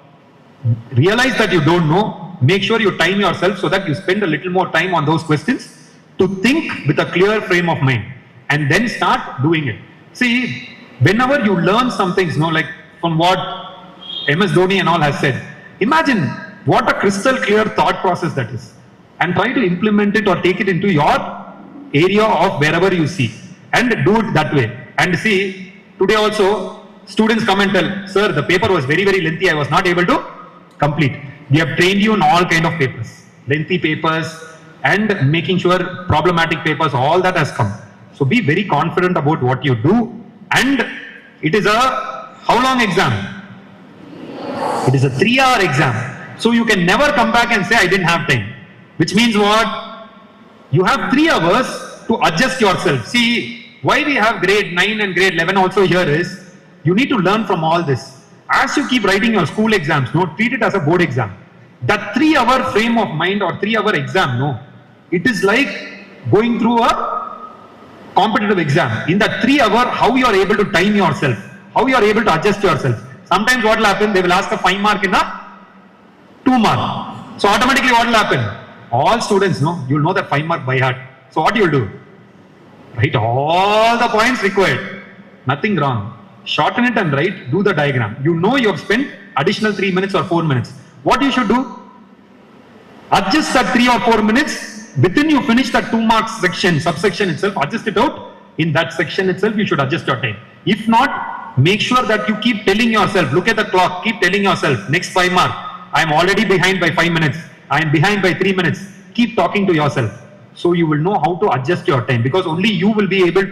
Realize that you don't know. Make sure you time yourself so that you spend a little more time on those questions to think with a clear frame of mind and then start doing it. See, whenever you learn some things, like from what MS Dhoni and all has said, imagine what a crystal clear thought process that is, and try to implement it or take it into your area of wherever you see and do it that way. And see, today also students come and tell, sir, the paper was very, very lengthy, I was not able to complete. We have trained you in all kind of papers, lengthy papers and making sure problematic papers, all that has come. So be very confident about what you do. And it is a how long exam? It is a 3-hour exam. So you can never come back and say I didn't have time. Which means what? You have 3 hours to adjust yourself. See, why we have grade 9 and grade 11 also here is, you need to learn from all this. As you keep writing your school exams, treat it as a board exam. That 3-hour frame of mind or 3-hour exam, it is like going through a competitive exam. In that 3 hour, how you are able to time yourself, how you are able to adjust yourself. Sometimes what will happen, they will ask a 5 mark in a 2 mark. So automatically what will happen? All students know, you will know that 5 mark by heart. So what you will do? Write all the points required. Nothing wrong. Shorten it and write, do the diagram. You know you have spent additional 3 minutes or 4 minutes. What you should do? Adjust that 3 or 4 minutes. Within you finish that 2 marks section, subsection itself, adjust it out. In that section itself, you should adjust your time. If not, make sure that you keep telling yourself, look at the clock, keep telling yourself, next 5 mark, I am already behind by 5 minutes. I am behind by 3 minutes. Keep talking to yourself. So you will know how to adjust your time, because only you will be able,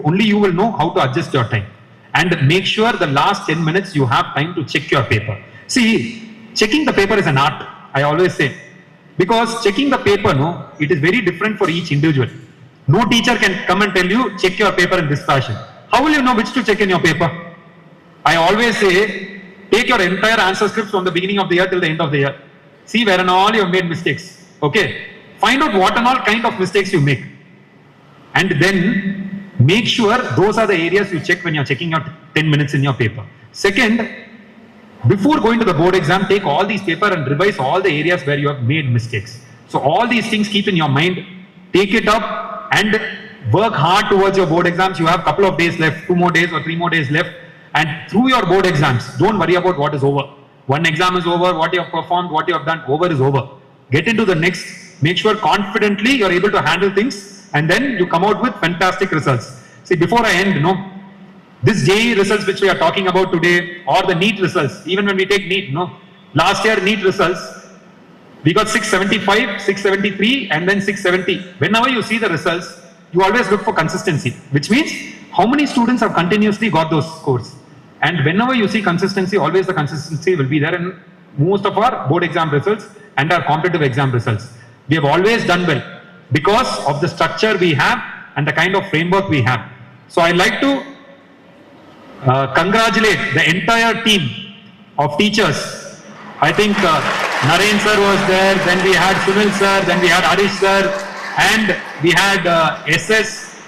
only you will know how to adjust your time. And make sure the last 10 minutes you have time to check your paper. See, checking the paper is an art, I always say. Because checking the paper, it is very different for each individual. No teacher can come and tell you, check your paper in this fashion. How will you know which to check in your paper? I always say, take your entire answer scripts from the beginning of the year till the end of the year. See where and all you have made mistakes. Okay. Find out what and all kind of mistakes you make. And then make sure those are the areas you check when you're checking out 10 minutes in your paper. Second, before going to the board exam, take all these paper and revise all the areas where you have made mistakes. So all these things keep in your mind, take it up and work hard towards your board exams. You have a couple of days left, 2 more days or 3 more days left. And through your board exams, don't worry about what is over. One exam is over, what you have performed, what you have done, over is over. Get into the next, make sure confidently you're able to handle things and then you come out with fantastic results. See, before I end, this JEE results which we are talking about today or the NEET results, even when we take NEET, last year NEET results, we got 675, 673 and then 670. Whenever you see the results, you always look for consistency, which means how many students have continuously got those scores. And whenever you see consistency, always the consistency will be there in most of our board exam results and our competitive exam results. We have always done well because of the structure we have and the kind of framework we have. So I like to congratulate the entire team of teachers. I think Naren sir was there, then we had Sunil sir, then we had Arish sir, and we had SS,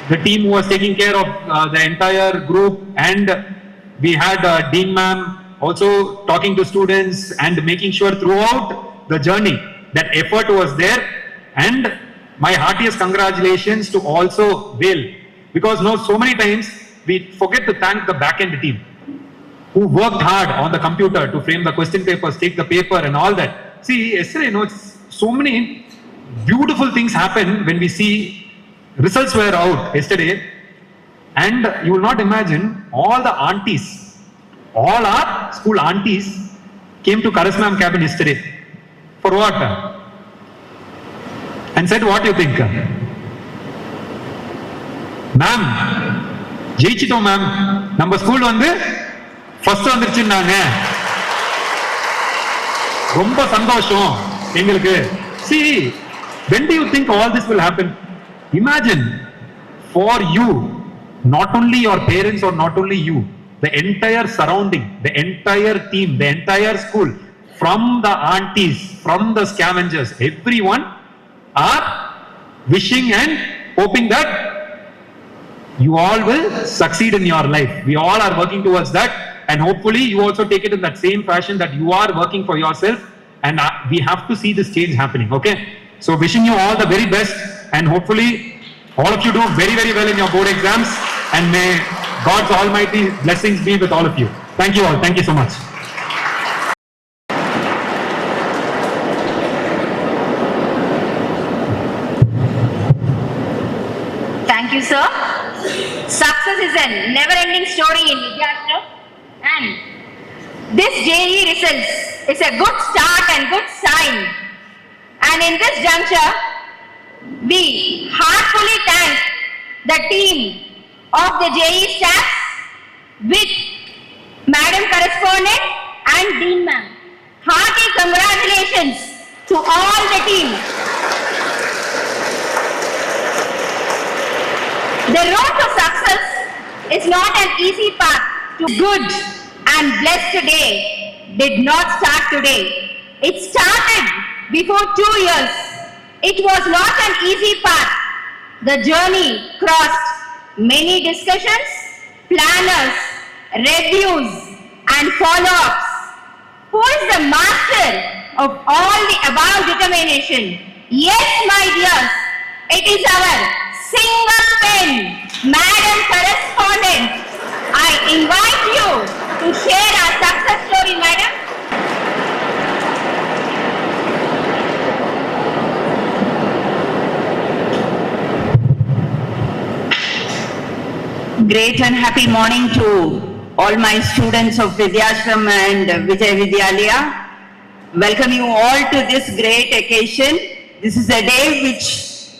the team who was taking care of the entire group, and we had Dean ma'am also talking to students and making sure throughout the journey that effort was there. And my heartiest congratulations to also Will, because so many times we forget to thank the back-end team who worked hard on the computer to frame the question papers, take the paper and all that. See, yesterday, so many beautiful things happen when we see results were out yesterday, and you will not imagine all the aunties, all our school aunties came to Correspondent cabin yesterday. For what? And said, what do you think? Ma'am, ஜெயிச்சிட்டோம் ma'am, நம்ம school first வந்துருச்சுன்னாங்க, ரொம்ப சந்தோஷம் எங்களுக்கு. See, when do you think all this will happen? Imagine for you, not only your parents or not only you, the entire surrounding, the entire team, the entire school, from the aunties, from the scavengers, everyone are wishing and hoping that you all will succeed in your life. We all are working towards that, and hopefully you also take it in that same fashion that you are working for yourself, and we have to see this change happening. Okay, so wishing you all the very best, and hopefully all of you do very, very well in your board exams, and may God's almighty blessings be with all of you. Thank you all. Thank you so much. Thank you, sir. Success is a never-ending story in Vidya, and this JEE results is a good start and good sign. And in this juncture, we heartfully thank the team of the JEE staff with Madam Correspondent and Dean ma'am. Hearty congratulations to all the team. The road to success is not an easy path to good and blessed today. Did not start today. It started before 2 years. It was not an easy path. The journey crossed many discussions, planners, reviews and follow-ups. Who is the master of all the above determination? Yes, my dears, it is our single pen, Madam Correspondent. I invite you to share our success story, Madam. Great and happy morning to all my students of Vidyashram and Vijay Vidyalaya. Welcome you all to this great occasion. This is a day which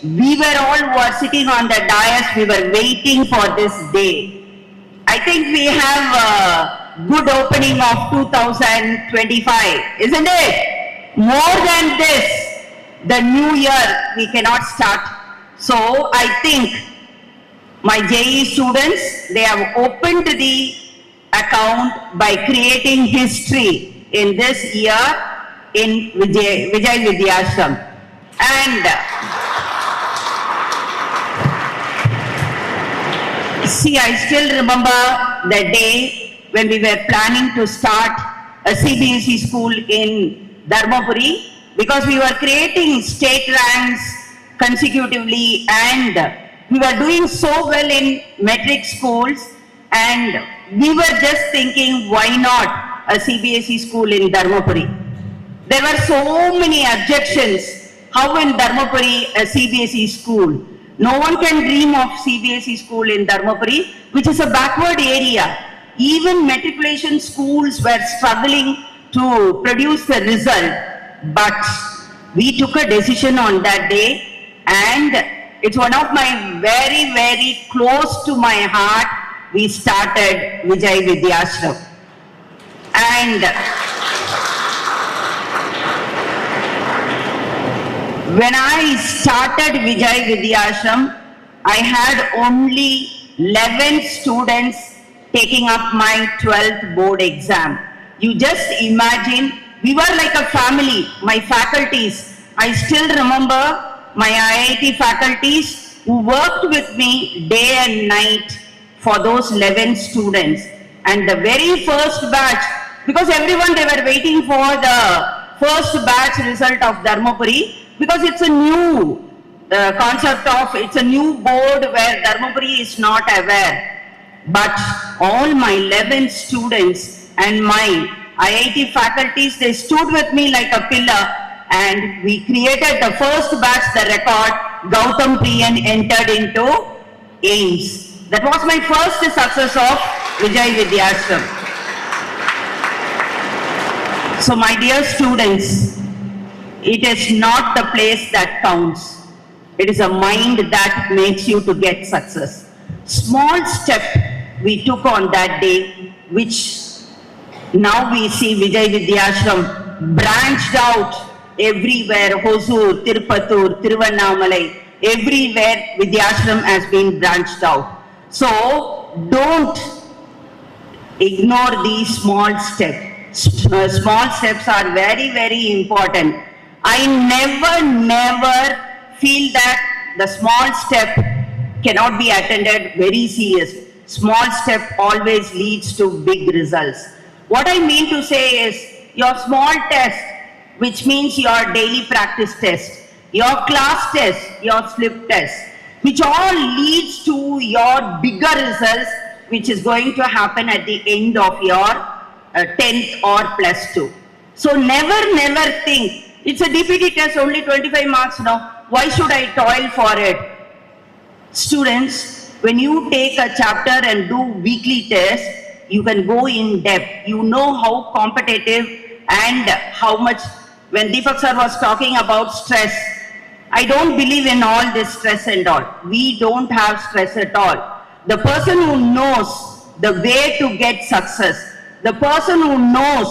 we were all who are sitting on the dais, we were waiting for this day. I think we have a good opening of 2025, isn't it? More than this, the new year we cannot start. So I think my JEE students, they have opened the account by creating history in this year in Vijay Vidyashram. And see, I still remember the day when we were planning to start a CBSE school in Dharmapuri, because we were creating state ranks consecutively and we were doing so well in metric schools, and we were just thinking, why not a CBSE school in Dharmapuri? There were so many objections. How in Dharmapuri a CBSE school? No one can dream of CBSE school in Dharmapuri, which is a backward area. Even matriculation schools were struggling to produce the result. But we took a decision on that day, and it's one of my very, very close to my heart. We started Vijay Vidyashram. And when I started Vijay Vidyashram, I had only 11 students taking up my 12th board exam. You just imagine, we were like a family, my faculties. I still remember my IIT faculties who worked with me day and night for those 11 students. And the very first batch, because everyone, they were waiting for the first batch result of Dharmapuri, because it's a new concept of, it's a new board where Dharmapuri is not aware. But all my 11 students and my IIT faculties, they stood with me like a pillar, and we created the first batch, the record. Gautam Priyan entered into AIMS. That was my first success of Vijay Vidyashram. So my dear students, it is not the place that counts. It is a mind that makes you to get success. Small step we took on that day, which now we see Vijay Vidyashram branched out everywhere. Hosur, Tirupattur, Tiruvannamalai, everywhere Vidyashram has been branched out. So don't ignore these small steps. Small steps are very, very important. I never feel that the small step cannot be attended very serious. Small step always leads to big results. What I mean to say is, your small test, which means your daily practice test, your class test, your slip test, which all leads to your bigger results, which is going to happen at the end of your 10th or +2. So never think, it's a DPT test, only 25 marks now, why should I toil for it? Students, when you take a chapter and do weekly tests, you can go in depth. You know how competitive and how much, when Deepak sir was talking about stress, I don't believe in all this stress and all. We don't have stress at all. The person who knows the way to get success, the person who knows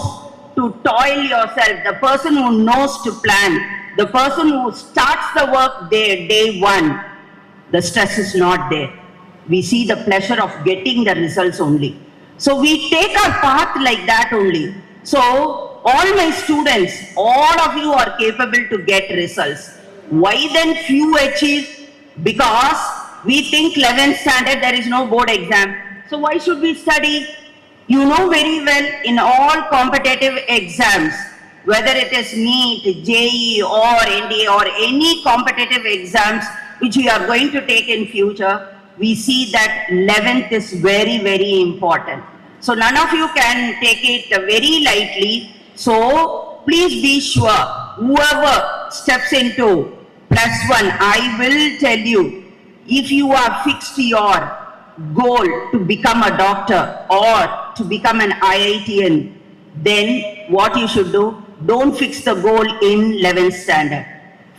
to toil yourself, the person who knows to plan, the person who starts the work day one, the stress is not there. We see the pleasure of getting the results only. So we take our path like that only. So all my students, all of you are capable to get results. Why then few achieve? Because we think 11th standard there is no board exam. So why should we study? You know very well, in all competitive exams, whether it is NEET, JEE or NDA or any competitive exams which we are going to take in future, we see that 11th is very, very important. So none of you can take it very lightly. So please be sure, whoever steps into +1, I will tell you, if you are fixed your goal to become a doctor or to become an IITian, then what you should do, don't fix the goal in 11th standard.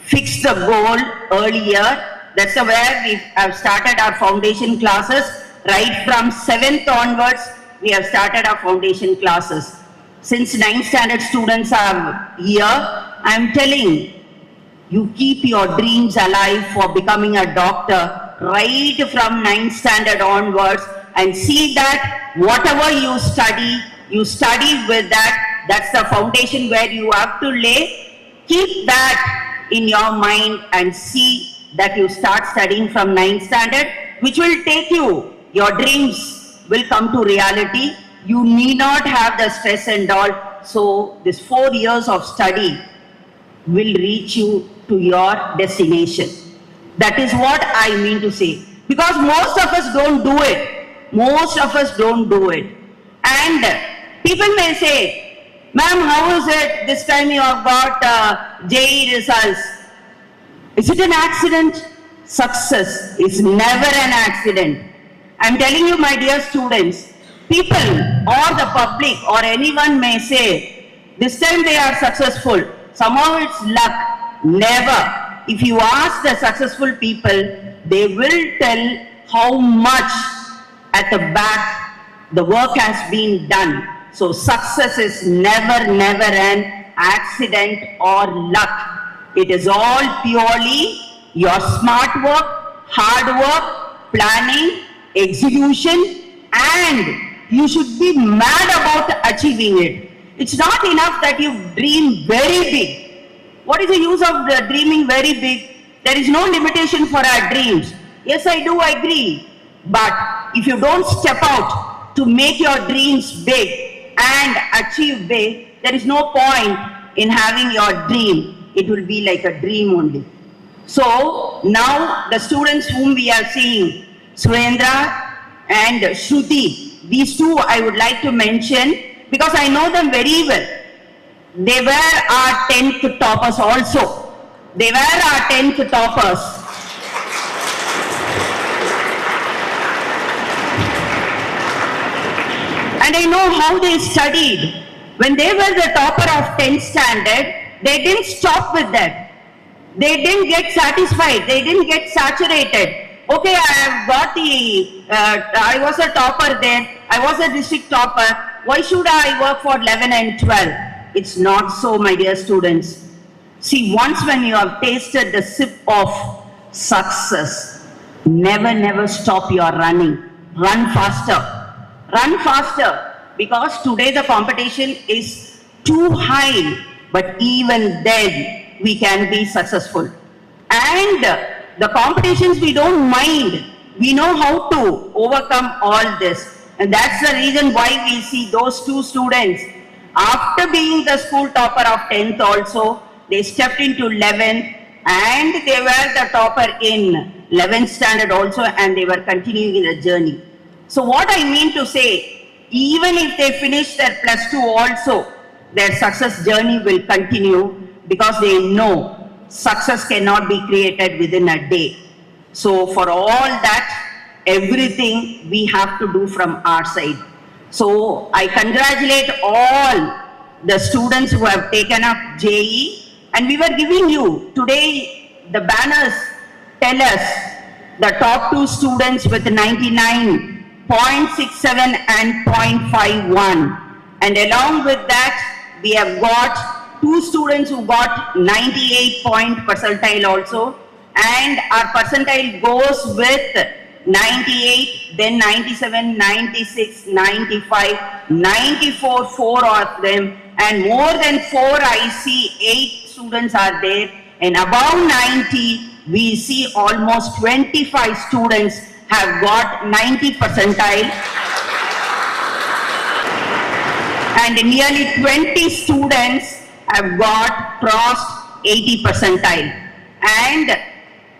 Fix the goal earlier. That's where we have started our foundation classes. Right from 7th onwards, we have started our foundation classes. Since 9th standard students are here, I am telling you, keep your dreams alive for becoming a doctor right from 9th standard onwards, and see that whatever you study with that. That's the foundation where you have to lay. Keep that in your mind and see that you start studying from 9th standard, which will take you, your dreams will come to reality. You need not have the stress and all. So this 4 years of study will reach you to your destination. That is what I mean to say. Because most of us don't do it. Most of us don't do it. And people may say, ma'am, how is it this time you have got JE results? Is it an accident? Success is never an accident. I'm telling you, my dear students, people or the public or anyone may say, this time they are successful. Somehow it's luck. Never. If you ask the successful people, they will tell how much at the back the work has been done. So success is never an accident or luck. It is all purely your smart work, hard work, planning, execution, and you should be mad about achieving it. It's not enough that you dream very big. What is the use of dreaming very big? There is no limitation for our dreams. Yes, I do agree. But if you don't step out to make your dreams big and achieve big, there is no point in having your dream. It will be like a dream only. So now the students whom we are seeing, Surendra and Shruti, these two I would like to mention because I know them very well. They were our 10th toppers also. They were our 10th toppers. And I know how they studied. When they were the topper of 10th standard, they didn't stop with that. They didn't get satisfied. They didn't get saturated. Okay, I have got I was a topper then. I was a district topper. Why should I work for 11 and 12? It's not so, my dear students. See, once when you have tasted the sip of success, never stop your running. Run faster. Run faster, because today the competition is too high, but even then we can be successful. And the competitions we don't mind. We know how to overcome all this. And that's the reason why we see those two students, after being the school topper of 10th also, they stepped into 11th and they were the topper in 11th standard also, and they were continuing the journey. So what I mean to say, even if they finish their +2 also, their success journey will continue because they know success cannot be created within a day. So for all that, everything we have to do from our side. So I congratulate all the students who have taken up JE, and we were giving you today the banners tell us the top 2 students with 99.67 and 0.51, and along with that we have got 2 students who got 98 point percentile also, and our percentile goes with 98, then 97, 96, 95, 94, 4 of them, and more than 4 I see 8 students are there, and above 90 we see almost 25 students have got 90 percentile, and nearly 20 students have got crossed 80 percentile. And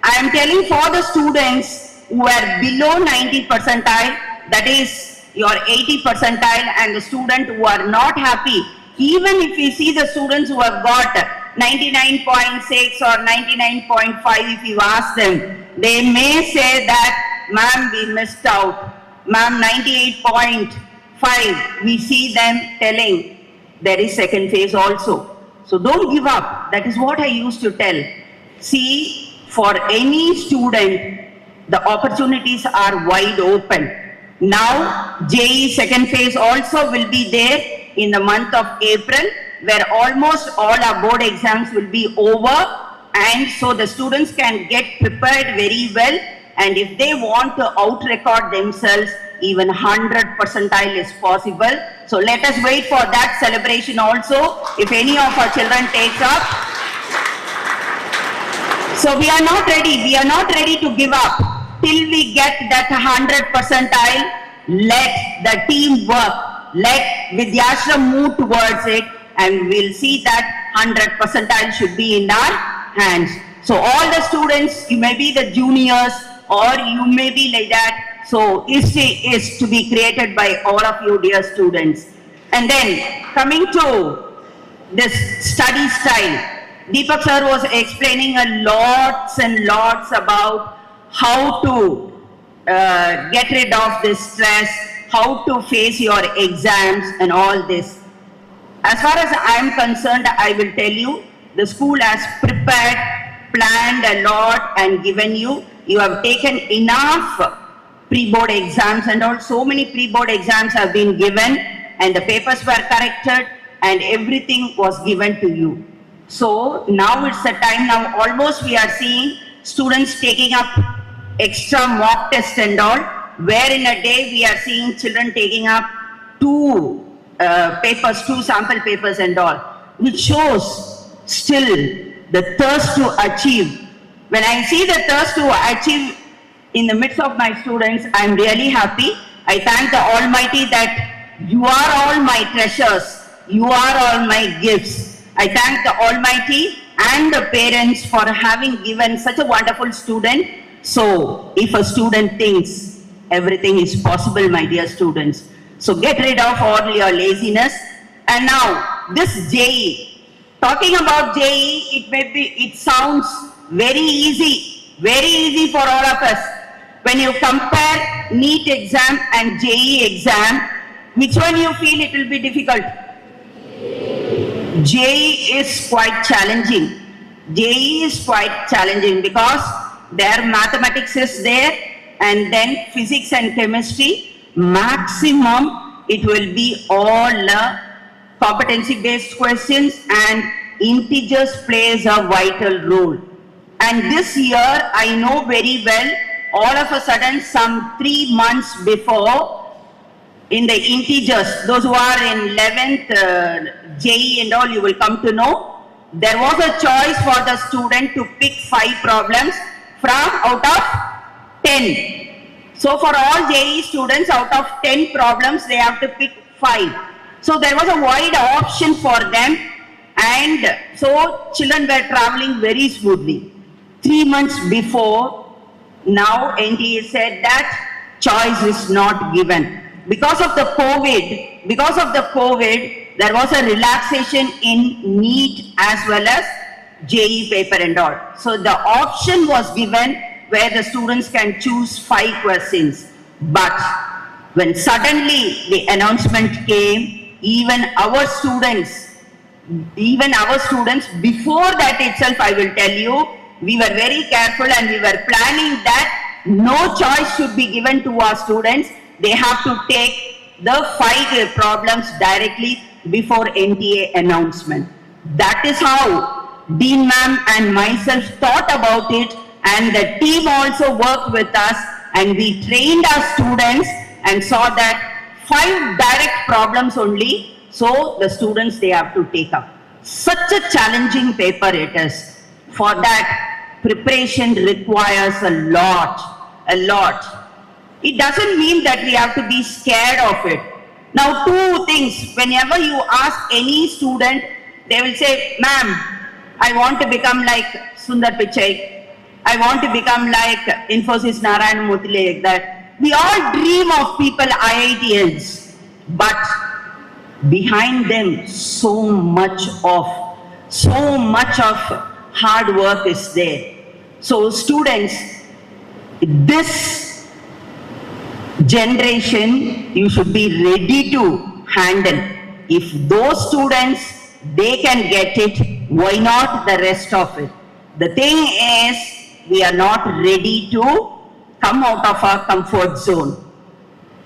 I am telling for the students who are below 90 percentile, that is your 80 percentile, and the student who are not happy, even if we see the students who have got 99.6 or 99.5, if you ask them, they may say that, ma'am, we missed out. Ma'am, 98.5, we see them telling there is second phase also. So don't give up. That is what I used to tell. See, for any student, the opportunities are wide open. Now, JE second phase also will be there in the month of April, where almost all our board exams will be over, and so the students can get prepared very well, and if they want to out-record themselves, even 100 percentile is possible. So let us wait for that celebration also, if any of our children takes up. So we are not ready to give up till we get that 100 percentile. Let the team work, let Vidyashram move towards it, and we'll see that 100 percentile should be in our hands. So all the students, you may be the juniors or you may be like that. So history is to be created by all of you dear students. And then coming to this study style, Deepak sir was explaining a lots and lots about how to get rid of this stress, how to face your exams and all this. As far as I am concerned, I will tell you, the school has prepared, planned a lot and given you. You have taken enough pre-board exams and all. So many pre-board exams have been given and the papers were corrected and everything was given to you. So now it's the time, now almost we are seeing students taking up extra mock test and all, where in a day we are seeing children taking up two sample papers and all, which shows still the thirst to achieve. When I see the thirst to achieve in the midst of my students, I am really happy. I thank the Almighty that you are all my treasures, you are all my gifts. I thank the Almighty and the parents for having given such a wonderful student. So, if a student thinks everything is possible, my dear students, so get rid of all your laziness. And now, this JE, talking about JE, it sounds very easy for all of us. When you compare NEET exam and JE exam, which one you feel it will be difficult? JE is quite challenging. JE is quite challenging because their mathematics is there and then physics and chemistry. Maximum it will be all competency based questions and integers plays a vital role. And this year I know very well, all of a sudden some 3 months before, in the integers, those who are in 11th JE and all, you will come to know, there was a choice for the student to pick 5 problems from out of 10. So for all JE students, out of 10 problems, they have to pick 5. So there was a wide option for them, and so children were traveling very smoothly. 3 months before, now NTA said that choice is not given. Because of the COVID, there was a relaxation in NEET as well as JE paper and all. So the option was given where the students can choose 5 questions. But when suddenly the announcement came, even our students, before that itself, I will tell you, we were very careful and we were planning that no choice should be given to our students. They have to take the 5 problems directly before NTA announcement. That is how Dean ma'am and myself thought about it, and the team also worked with us, and we trained our students and saw that 5 direct problems only, so the students they have to take up. Such a challenging paper it is. For that, preparation requires a lot. It doesn't mean that we have to be scared of it. Now, 2 things, whenever you ask any student, they will say, ma'am, I want to become like Sundar Pichai. I want to become like Infosys Narayan Murthy, like that. We all dream of people, IITians, but behind them, so much of hard work is there. So students, this generation, you should be ready to handle. If those students, they can get it, why not the rest of it? The thing is, we are not ready to come out of our comfort zone.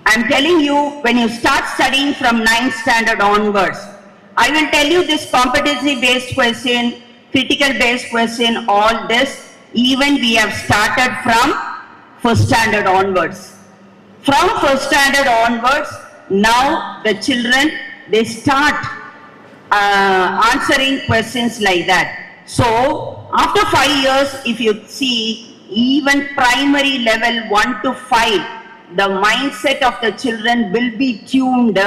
I'm telling you, when you start studying from 9th standard onwards, I will tell you this competency-based question, critical-based question, all this, even we have started from 1st standard onwards. From first standard onwards, now the children, they start answering questions like that. So after 5 years, if you see, even primary level 1 to 5, the mindset of the children will be tuned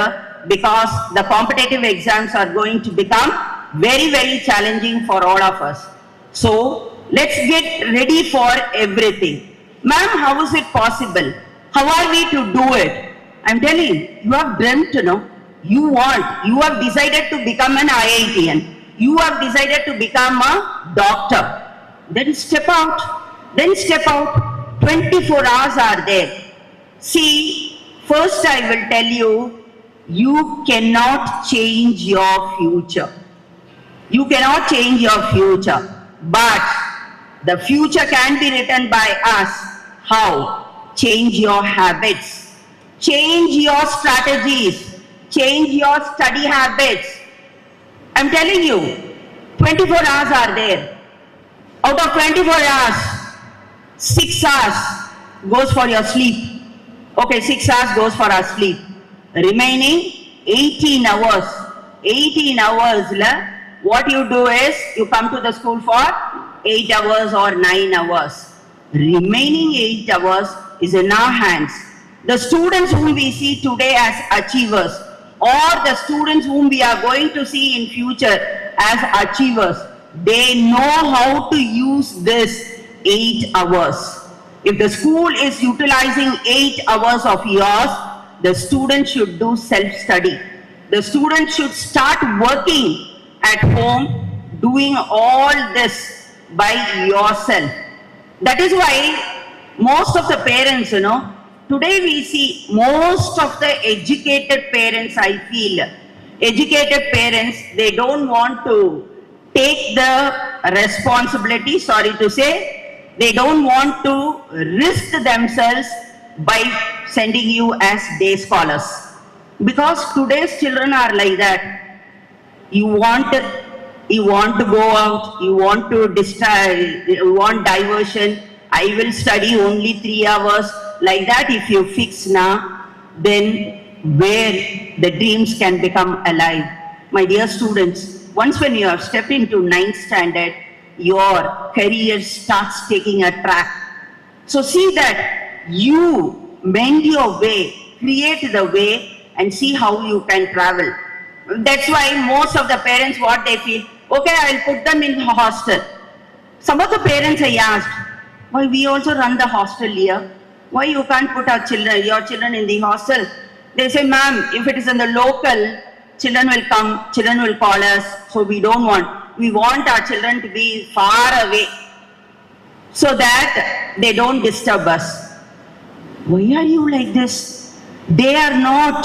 because the competitive exams are going to become very, very challenging for all of us. So let's get ready for everything. Ma'am, how is it possible? How are we to do it? I'm telling you, you have dreamt, you have decided to become an IITian. You have decided to become a doctor. Then step out. 24 hours are there. See, first I will tell you, you cannot change your future. You cannot change your future. But the future can be written by us. How? Change your habits. Change your strategies. Change your study habits. I'm telling you, 24 hours are there. Out of 24 hours, 6 hours goes for your sleep. Okay, 6 hours goes for our sleep. Remaining 18 hours. 18 hours, what you do is, you come to the school for 8 hours or 9 hours. Remaining 8 hours is in our hands. The students whom we see today as achievers, or the students whom we are going to see in future as achievers, they know how to use this 8 hours. If the school is utilizing 8 hours of yours, the student should do self-study. The student should start working at home, doing all this by yourself. That is why most of the parents, today we see most of the educated parents, I feel, educated parents, they don't want to take the responsibility, sorry to say, they don't want to risk themselves by sending you as day scholars. Because today's children are like that. You want to go out, you want to you want diversion. I will study only 3 hours. Like that, if you fix now, then where the dreams can become alive. My dear students, once when you have stepped into 9th standard, your career starts taking a track. So see that you mend your way, create the way, and see how you can travel. That's why most of the parents, what they feel, okay, I'll put them in hostel. Some of the parents I asked, why we also run the hostel here? Why you can't put your children in the hostel? They say, ma'am, if it is in the local, children will come, children will call us, so we don't want. We want our children to be far away so that they don't disturb us. Why are you like this? They are not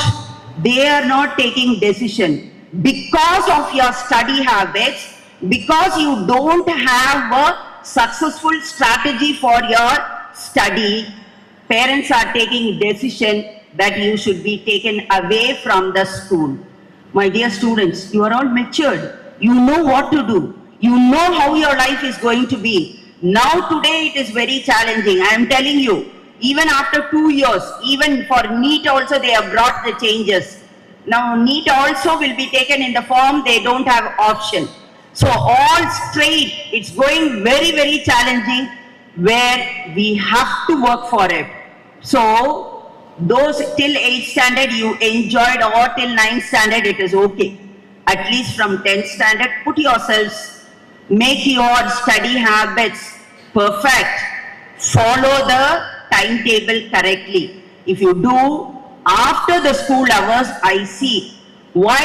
taking decision because of your study habits, because you don't have a successful strategy for your study. Parents are taking decision that you should be taken away from the school. My dear students, you are all matured. You know what to do. You know how your life is going to be. Now today it is very challenging. I am telling you, even after 2 years, even for NEET also they have brought the changes. Now NEET also will be taken in the form they don't have option. So all straight, it's going very, very challenging where we have to work for it. So those till 8th standard you enjoyed, or till 9th standard it is okay. At least from 10th standard, put yourselves, make your study habits perfect. Follow the timetable correctly. If you do, after the school hours, I see why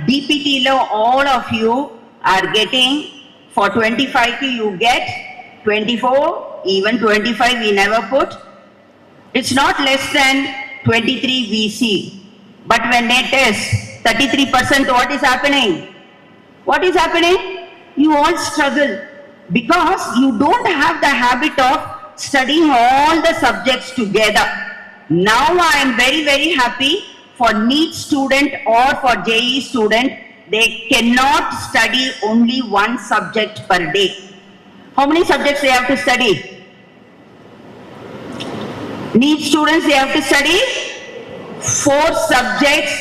DPT law all of you are getting for 25 you get 24, even 25 we never put. It's not less than 23 we see. But when it is 33%, what is happening? What is happening? You all struggle because you don't have the habit of studying all the subjects together. Now I am very, very happy for NEET student or for JEE student, they cannot study only one subject per day. How many subjects they have to study? NEET students, they have to study 4 subjects.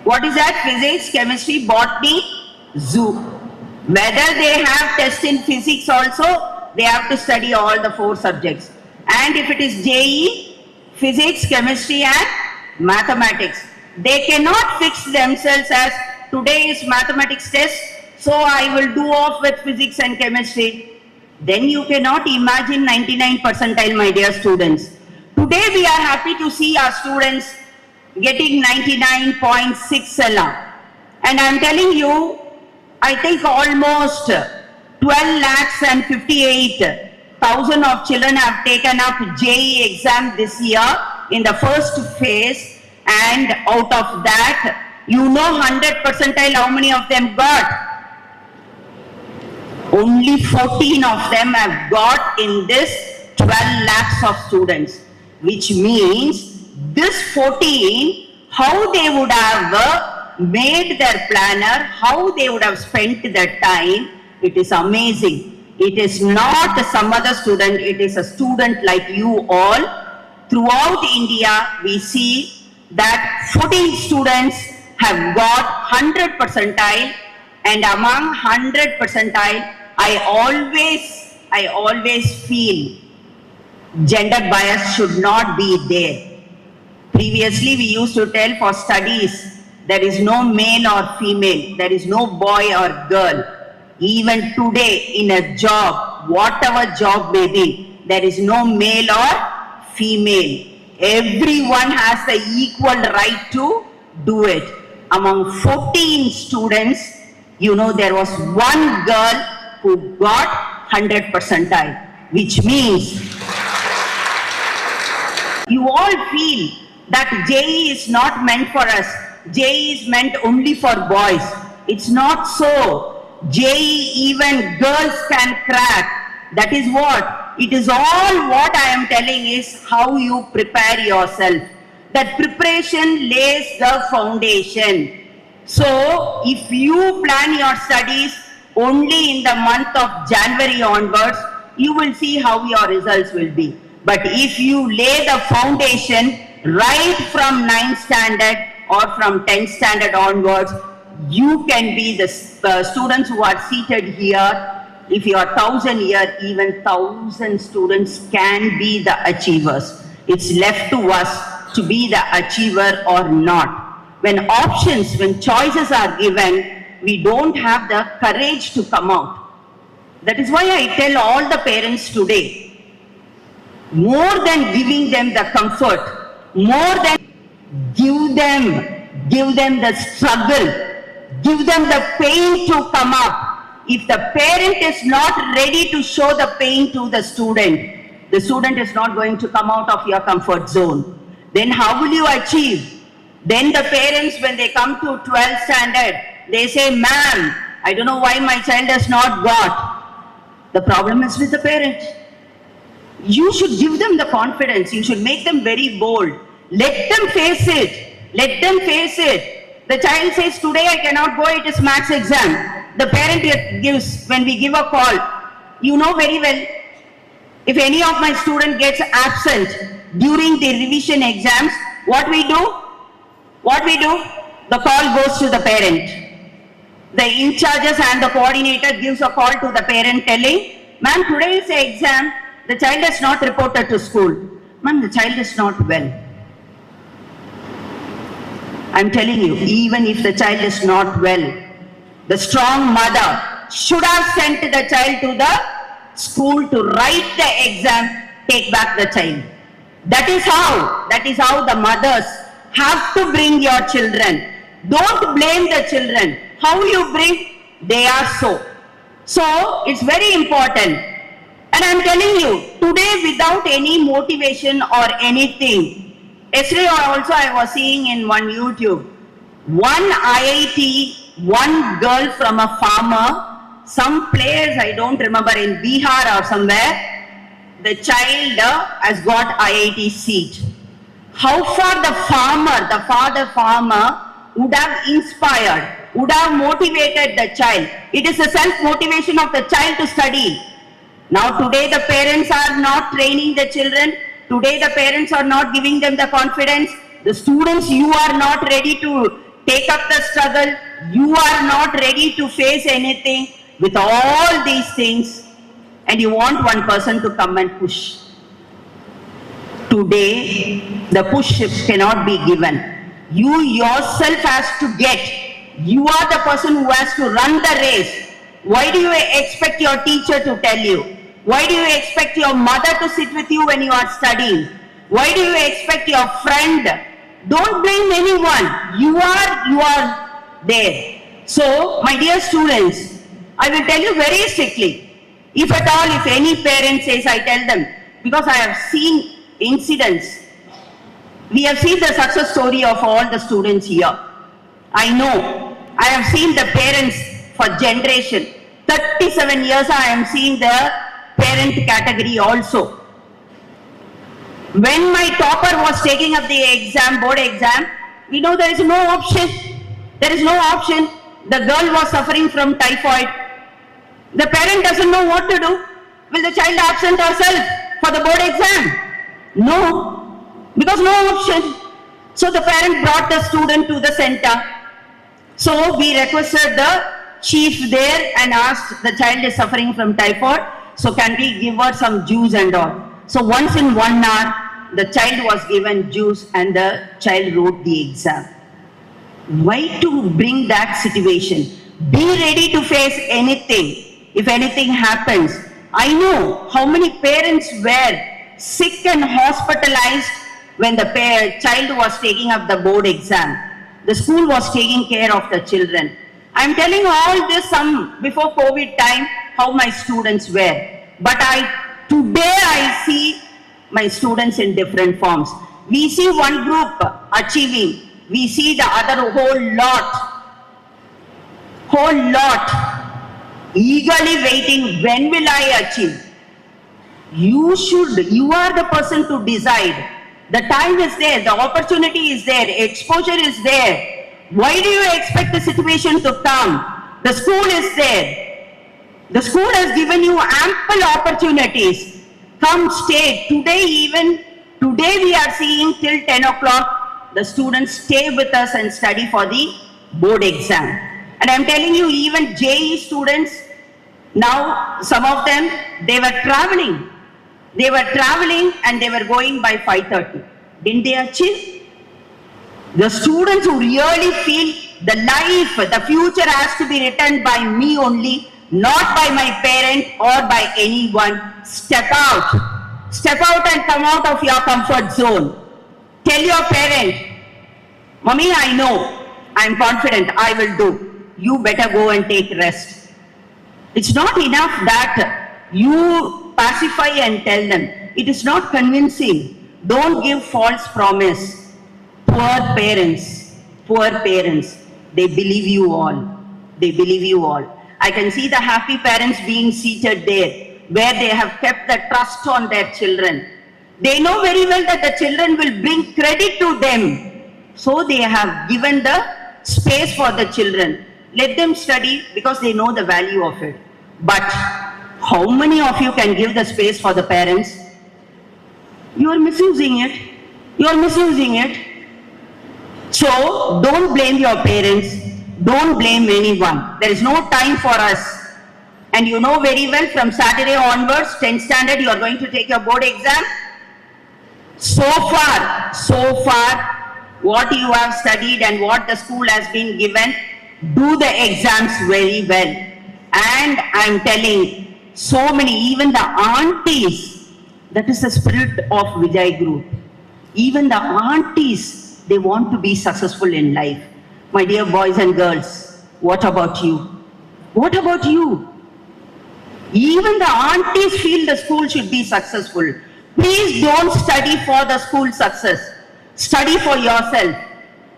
What is that? Physics, chemistry, botany, zoo. Whether they have test in physics also, they have to study all the 4 subjects. And if it is JE, physics, chemistry and mathematics. They cannot fix themselves as today is mathematics test, so I will do off with physics and chemistry. Then you cannot imagine 99 percentile, my dear students. Today we are happy to see our students getting 99.6 and I am telling you, I think almost 12 lakhs and 58,000 of children have taken up JE exam this year in the first phase, and out of that, you know 100 percentile how many of them got? Only 14 of them have got in this 12 lakhs of students, which means this 14, how they would have made their planner, how they would have spent their time, it is amazing. It is not some other student, it is a student like you all. Throughout India, we see that 14 students have got 100 percentile, and among 100 percentile, I always feel gender bias should not be there. Previously, we used to tell for studies, there is no male or female, there is no boy or girl. Even today in a job, whatever job may be, there is no male or female. Everyone has the equal right to do it. Among 14 students, you know, there was one girl who got 100 percentile, which means you all feel that JE is not meant for us. JE is meant only for boys. It's not so. JE even girls can crack. That is what? It is all what I am telling is how you prepare yourself. That preparation lays the foundation. So, if you plan your studies only in the month of January onwards, you will see how your results will be. But if you lay the foundation right from 9th standard or from 10th standard onwards, you can be the students who are seated here. If you are 1,000 here, even 1,000 students can be the achievers. It's left to us to be the achiever or not. When options, when choices are given, we don't have the courage to come out. That is why I tell all the parents today, more than giving them the comfort, more than give them the struggle, give them the pain to come up. If the parent is not ready to show the pain to the student is not going to come out of your comfort zone. Then how will you achieve? Then the parents, when they come to 12th standard, they say, ma'am, I don't know why my child has not got. The problem is with the parent. You should give them the confidence. You should make them very bold. Let them face it. Let them face it. The child says, today I cannot go, it is maths exam. The parent gives, when we give a call, you know very well, if any of my student gets absent during the revision exams, what we do? The call goes to the parent. The in-charges and the coordinator gives a call to the parent telling, ma'am, today is the exam, the child is not reported to school. Ma'am, the child is not well. I'm telling you, even if the child is not well, the strong mother should have sent the child to the school to write the exam, take back the child. That is how the mothers have to bring your children. Don't blame the children. How you bring, they are so. So, it's very important. And I'm telling you, today without any motivation or anything, yesterday also I was seeing in one YouTube, one IIT, one girl from a farmer, some place I don't remember in Bihar or somewhere, the child has got IIT seat. How far the father farmer would have inspired, would have motivated the child. It is the self-motivation of the child to study. Now today the parents are not training the children. Today the parents are not giving them the confidence. The students, you are not ready to take up the struggle. You are not ready to face anything with all these things, and you want one person to come and push. Today, the push cannot be given. You yourself has to get. You are the person who has to run the race. Why do you expect your teacher to tell you? Why do you expect your mother to sit with you when you are studying? Why do you expect your friend? Don't blame anyone. You are there. So, my dear students, I will tell you very strictly. If at all, if any parent says, I tell them, because I have seen incidents. We have seen the success story of all the students here. I know. I have seen the parents for generation. 37 years I am seeing the parent category also. When my topper was taking up the exam, board exam, we know there is no option. There is no option. The girl was suffering from typhoid. The parent doesn't know what to do. Will the child absent herself for the board exam? No, because no option. So the parent brought the student to the center. So we requested the chief there and asked, the child is suffering from typhoid, so can we give her some juice and all. So once in 1 hour, the child was given juice and the child wrote the exam. Why to bring that situation? Be ready to face anything. If anything happens, I know how many parents were sick and hospitalized when the child was taking up the board exam. The school was taking care of the children. I am telling all this before COVID time, how my students were. But today I see my students in different forms. We see one group achieving. We see the other whole lot eagerly waiting, when will I achieve? You are the person to decide. The time is there, the opportunity is there, exposure is there. Why do you expect the situation to come? The school is there. The school has given you ample opportunities. Come stay. Today we are seeing till 10 o'clock, the students stay with us and study for the board exam. And I am telling you, even JE students, now some of them, they were traveling. They were traveling and they were going by 5:30. Didn't they achieve? The students who really feel the life, the future has to be written by me only, not by my parent or by anyone. Step out. Step out and come out of your comfort zone. Tell your parent, Mommy, I know, I'm confident, I will do. You better go and take rest. It's not enough that you pacify and tell them. It is not convincing. Don't give false promise. Poor parents, they believe you all. They believe you all. I can see the happy parents being seated there, where they have kept the trust on their children. They know very well that the children will bring credit to them. So they have given the space for the children. Let them study because they know the value of it. But how many of you can give the space for the parents? You are misusing it. You are misusing it. So don't blame your parents. Don't blame anyone. There is no time for us. And you know very well from Saturday onwards, 10th standard, you are going to take your board exam. So far, what you have studied and what the school has been given, do the exams very well. And I am telling so many, even the aunties, that is the spirit of Vijay Group. Even the aunties, they want to be successful in life. My dear boys and girls, what about you? What about you? Even the aunties feel the school should be successful. Please don't study for the school success. Study for yourself.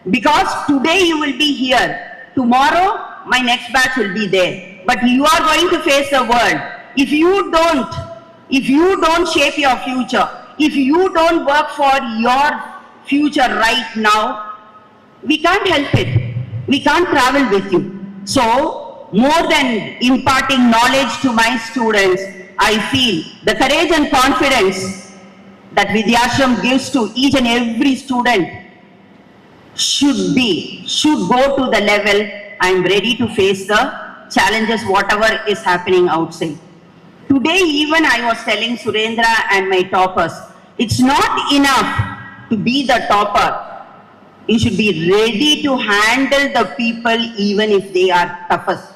Because today you will be here. Tomorrow, my next batch will be there. But you are going to face the world. If you don't shape your future, if you don't work for your future right now, we can't help it. We can't travel with you. So, more than imparting knowledge to my students, I feel the courage and confidence that Vidyashram gives to each and every student should go to the level I am ready to face the challenges whatever is happening outside. Today even I was telling Surendra and my toppers, it's not enough to be the topper. You should be ready to handle the people even if they are toughest.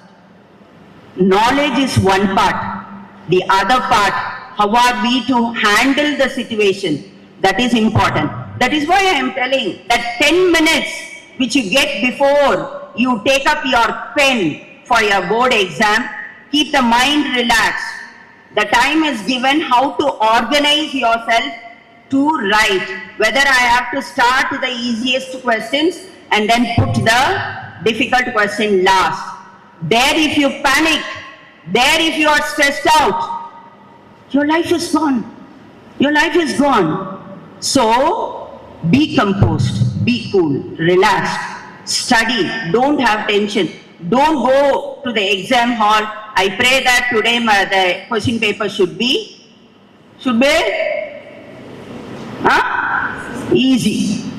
Knowledge is one part. The other part, how are we to handle the situation? That is important. That is why I am telling that 10 minutes which you get before you take up your pen for your board exam, keep the mind relaxed. The time is given how to organize yourself to write. Whether I have to start with the easiest questions and then put the difficult question last. There if you panic, there if you are stressed out, your life is gone. Your life is gone. So, be composed, be cool, relaxed, study, don't have tension. Don't go to the exam hall. I pray that today the question paper should be easy.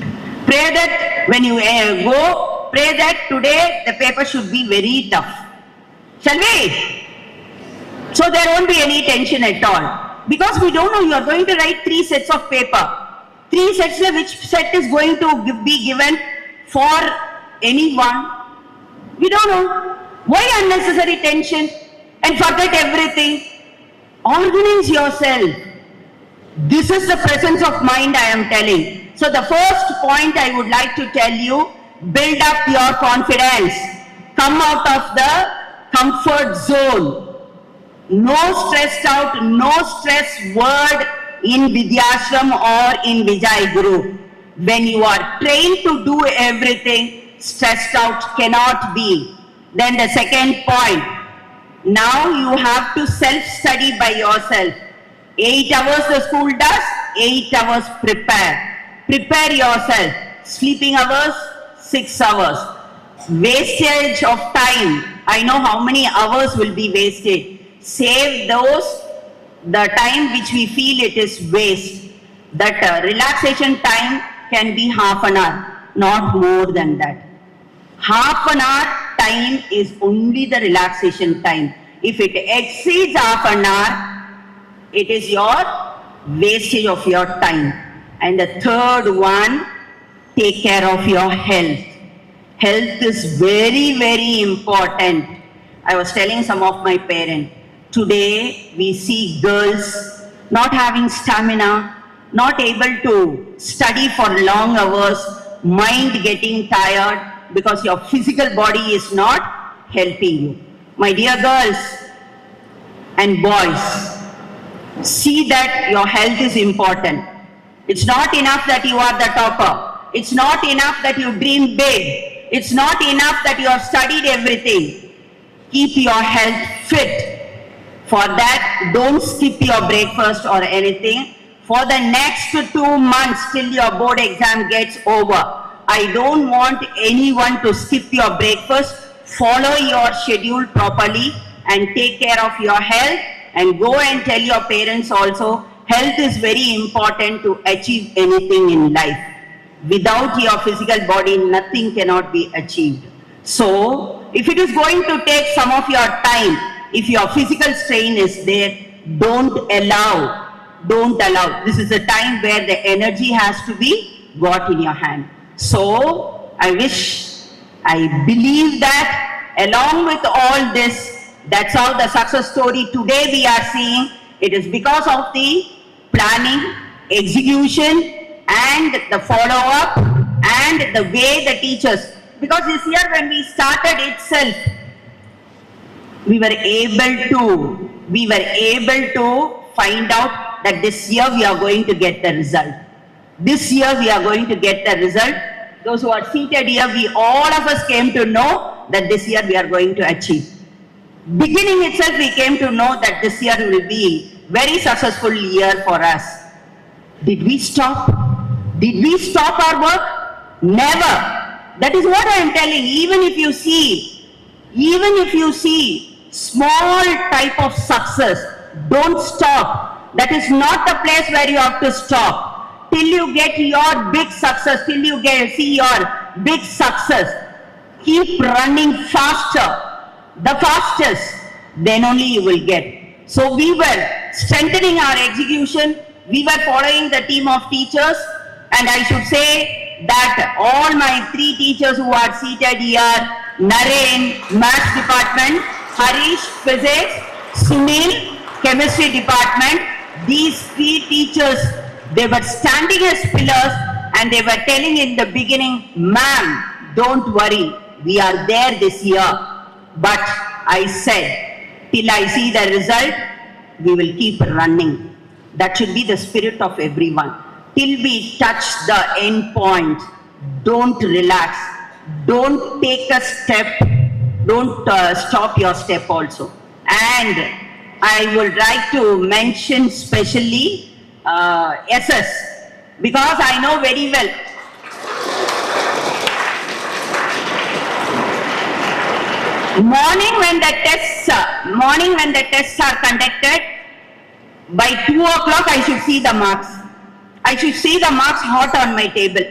Pray that when you go, pray that today the paper should be very tough. Shall we? So there won't be any tension at all. Because we don't know, you are going to write 3 sets of paper. 3 sets, which set is going to be given for anyone? We don't know. Why unnecessary tension and forget everything? Organize yourself. This is the presence of mind I am telling. So the first point I would like to tell you, build up your confidence. Come out of the comfort zone. No stressed out, no stress word in Vidyashram or in Vijay Guru. When you are trained to do everything, stressed out cannot be. Then the second point, now you have to self-study by yourself. 8 hours the school does, 8 hours prepare. Prepare yourself. Sleeping hours, 6 hours. Wastage of time. I know how many hours will be wasted. Save those, the time which we feel it is waste. That relaxation time can be half an hour, not more than that. Half an hour time is only the relaxation time. If it exceeds half an hour, it is your wastage of your time. And the third one, take care of your health. Health is very, very important. I was telling some of my parents, today we see girls not having stamina, not able to study for long hours, mind getting tired because your physical body is not helping you. My dear girls and boys, see that your health is important. It's not enough that you are the topper. It's not enough that you dream big. It's not enough that you have studied everything. Keep your health fit. For that, don't skip your breakfast or anything. For the next 2 months till your board exam gets over, I don't want anyone to skip your breakfast. Follow your schedule properly and take care of your health, and go and tell your parents also, health is very important to achieve anything in life. Without your physical body, nothing cannot be achieved. So, if it is going to take some of your time, if your physical strain is there, don't allow. This is a time where the energy has to be got in your hand. So, I believe that along with all this, that's how the success story today we are seeing. It is because of the planning, execution, and the follow-up, and the way the teachers. Because this year when we started itself, we were able to find out that this year we are going to get the result. This year we are going to get the result. Those who are seated here, all of us came to know that this year we are going to achieve. Beginning itself, we came to know that this year will be very successful year for us. Did we stop? Did we stop our work? Never. That is what I am telling. Even if you see small type of success, don't stop. That is not the place where you have to stop. Till you get your big success, till you see your big success, keep running faster, the fastest, then only you will get. So we were strengthening our execution, we were following the team of teachers, and I should say that all my 3 teachers who are seated here, Naren, Maths Department, Harish, Physics, Sunil, Chemistry Department, these 3 teachers, they were standing as pillars and they were telling in the beginning, ma'am, don't worry, we are there this year. But I said, till I see the result, we will keep running. That should be the spirit of everyone. Till we touch the end point, don't relax. Don't take a step. Don't stop your step also. And I would like to mention specially SS, because I know very well. Morning when the tests are conducted, by 2 o'clock I should see the marks. I should see the marks hot on my table.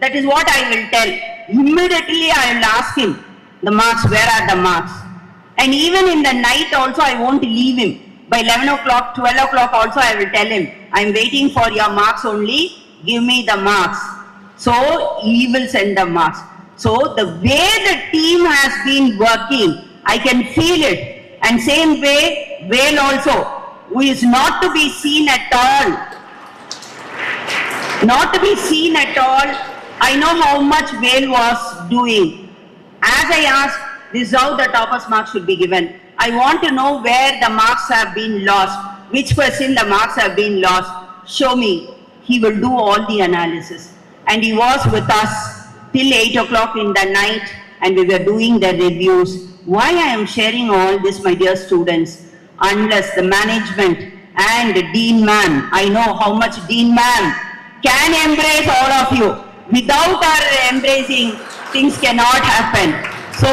That is what I will tell. Immediately I will ask him, the marks, where are the marks? And even in the night also I won't leave him. By 11 o'clock, 12 o'clock also I will tell him, I am waiting for your marks only, give me the marks. So he will send the marks. So the way the team has been working, I can feel it. And same way, Vale also, who is not to be seen at all. Not to be seen at all. I know how much Vale was doing. As I asked, this is how the toppers marks should be given. I want to know where the marks have been lost. Which question the marks have been lost. Show me. He will do all the analysis. And he was with us till 8 o'clock in the night and we were doing the reviews. Why I am sharing all this, my dear students? Unless the management and Dean ma'am, I know how much Dean ma'am can embrace all of you. Without our embracing, things cannot happen. So,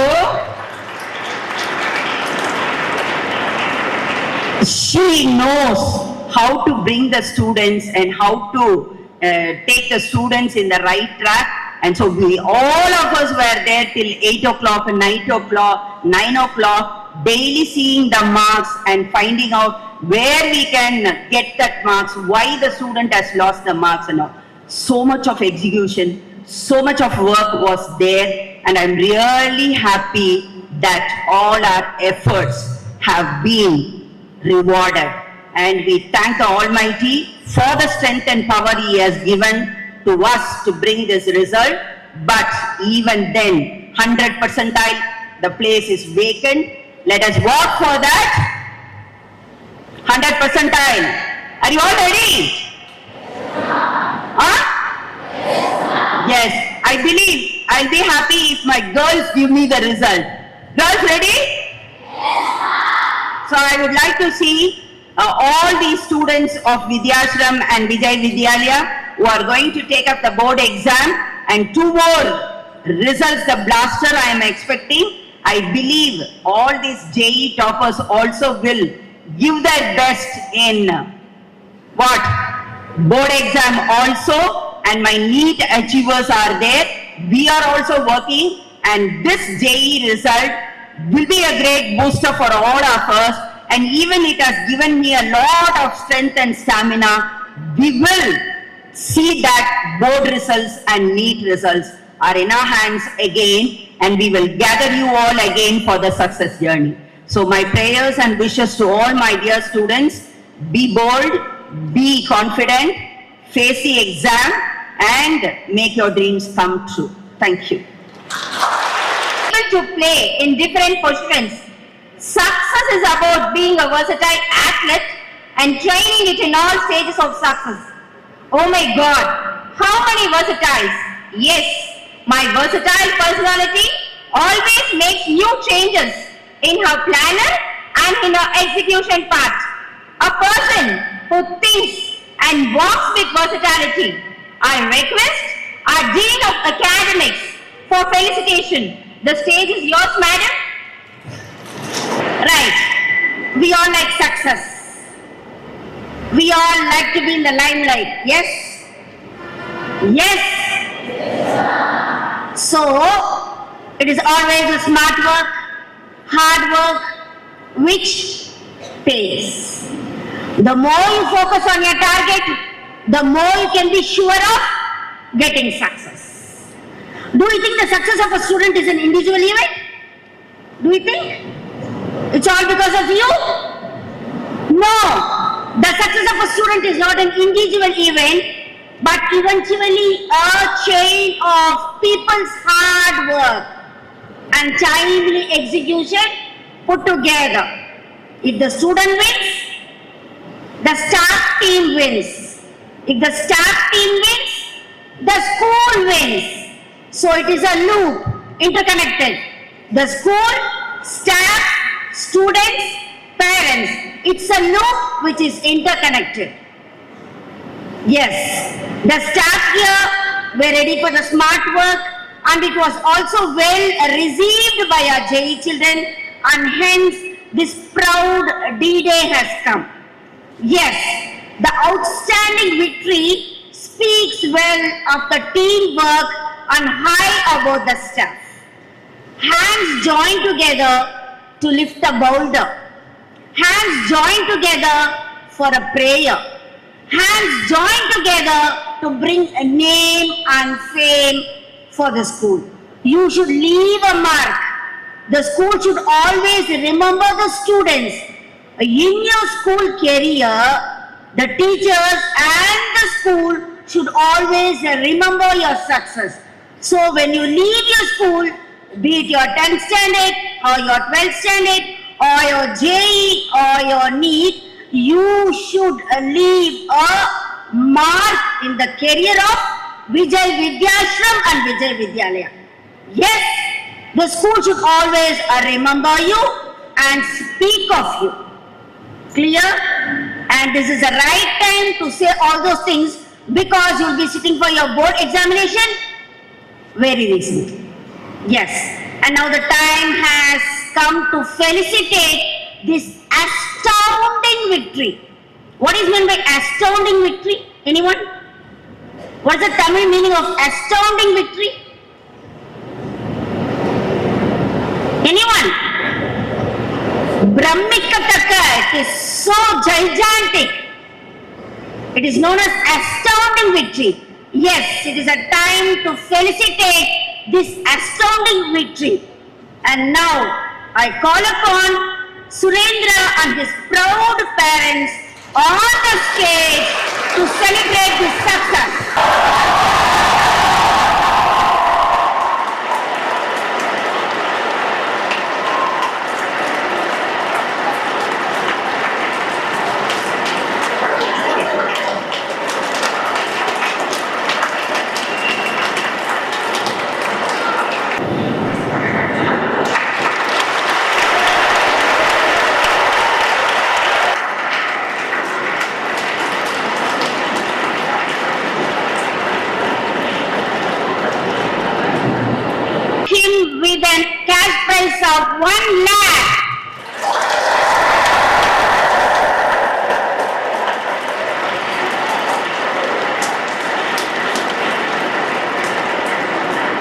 she knows how to bring the students and how to take the students in the right track. And so we, all of us were there till 8 o'clock, 9 o'clock, 9 o'clock, daily seeing the marks and finding out where we can get that marks, why the student has lost the marks and all. So much of execution, so much of work was there, and I'm really happy that all our efforts have been rewarded. And we thank the Almighty for the strength and power He has given to us to bring this result. But even then, 100 percentile, the place is vacant. Let us work for that. 100 percentile. Are you all ready? Huh? Yes, I believe I'll be happy if my girls give me the result. Girls ready? So I would like to see all these students of Vidyashram and Vijay Vidyalaya who are going to take up the board exam, and 2 more results, the blaster I am expecting. I believe all these JE toppers also will give their best in what? Board exam also, and my NEET achievers are there. We are also working, and this JE result will be a great booster for all of us. And even it has given me a lot of strength and stamina. We will see that board results and NEET results are in our hands again, and we will gather you all again for the success journey. So my prayers and wishes to all my dear students, be bold, be confident, face the exam, and make your dreams come true. Thank you. To play in different positions. Success is about being a versatile athlete and training it in all stages of success. Oh my God, how many versatiles? Yes, my versatile personality always makes new changes in her planner and in her execution part. A person who thinks and walks with versatility. I request our Dean of Academics for felicitation. The stage is yours, madam. Right. We all like success. We all like to be in the limelight. Yes? Yes? So, it is always the smart work, hard work, which pays. The more you focus on your target, the more you can be sure of getting success. Do you think the success of a student is an individual event? Do you think? It's all because of you? No. The success of a student is not an individual event, but eventually a chain of people's hard work and timely execution put together. If the student wins, the staff team wins. If the staff team wins, the school wins. So it is a loop, interconnected. The school, staff, students, parents. It's a loop which is interconnected. Yes, the staff here were ready for the smart work, and it was also well received by our JE children, and hence this proud D-Day has come. Yes, the outstanding victory speaks well of the teamwork and high about the staff. Hands joined together to lift a boulder. Hands joined together for a prayer. Hands joined together to bring a name and fame for the school. You should leave a mark. The school should always remember the students. In your school career, the teachers and the school should always remember your success. So when you leave your school, be it your 10th standard or your 12th standard or your JE or your NEET, you should leave a mark in the career of Vijay Vidyashram and Vijay Vidyalaya. Yes, the school should always remember you and speak of you. Clear? And this is the right time to say all those things because you will be sitting for your board examination very recently. Yes, and now the time has come to felicitate this astounding victory. What is meant by astounding victory? Anyone? What is the Tamil meaning of astounding victory? Anyone? Brahmikattaka. It is so gigantic. It is known as astounding victory. Yes, it is a time to felicitate this astounding victory. And now I call upon Surendra and his proud parents on the stage to celebrate this success. With a cash prize of 1 lakh.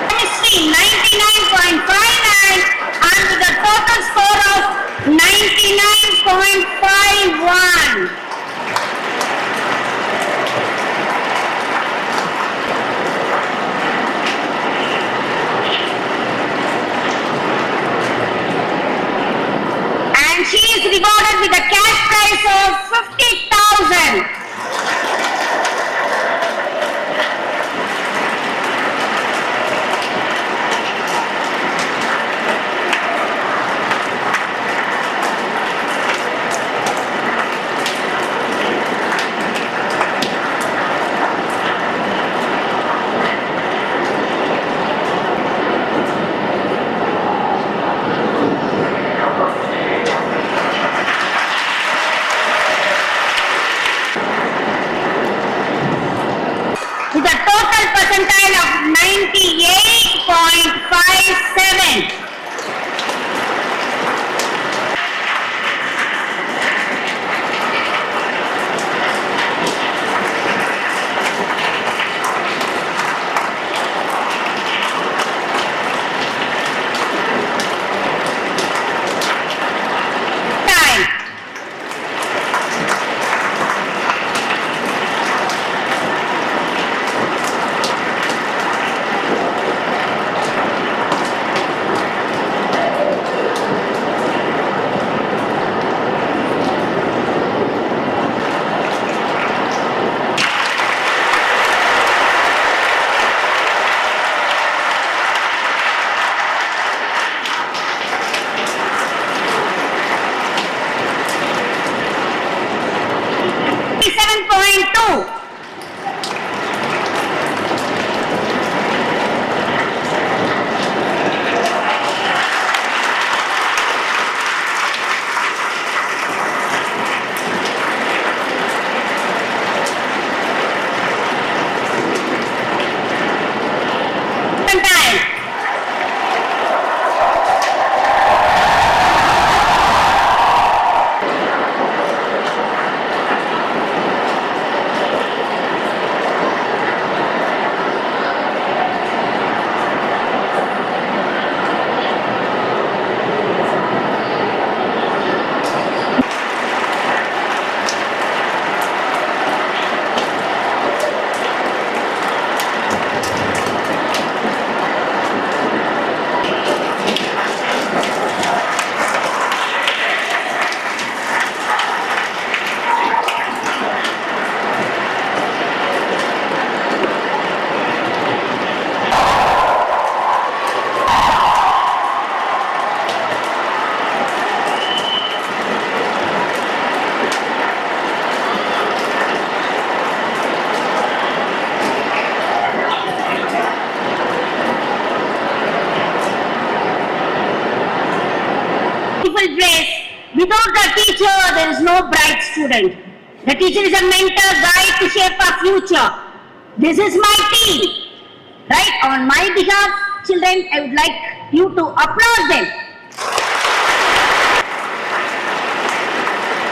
Chemistry 99.59 and with a total score of 99.51. She is rewarded with a cash prize of 50,000. beautiful phrase, without a teacher, there is no bright student. The teacher is a mentor, guide to shape our future. This is my team. Right? On my behalf, children, I would like you to applaud them.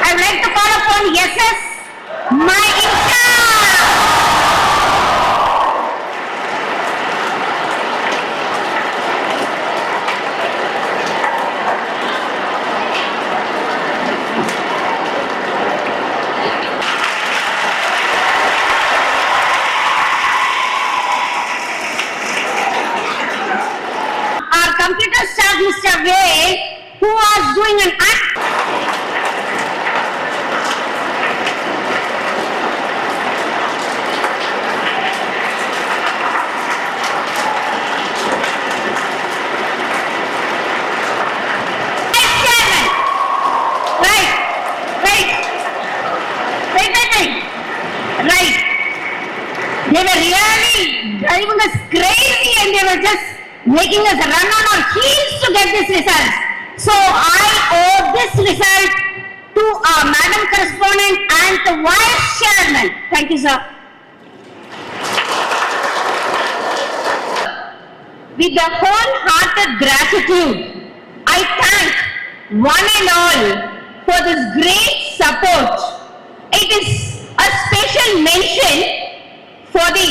I would like to call upon yeses, my in-charge. Our computer staff, Mr. Ray, who was doing an act. Right. They were really driving us crazy and they were just making us run on our heels to get this result. So I owe this result to our Madam Correspondent and the Vice Chairman. Thank you, sir. With the wholehearted gratitude, I thank one and all for this great support. It is a special mention for the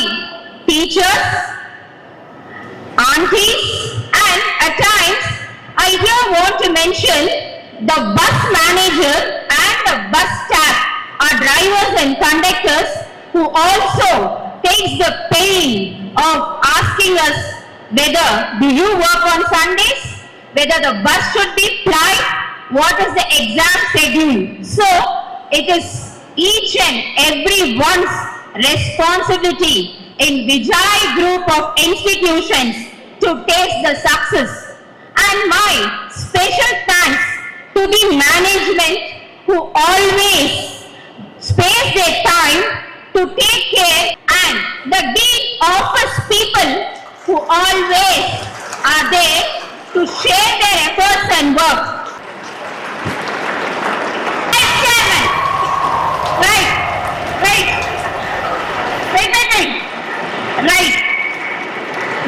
teachers, aunties, and at times I here want to mention the bus manager and the bus staff, our drivers and conductors who also takes the pain of asking us whether do you work on Sundays, whether the bus should be plied, what is the exam schedule. So it is each and everyone's responsibility in Vijay group of institutions to taste the success. And my special thanks to the management who always space their time to take care, and the dean office people who always are there to share their efforts and work. Right.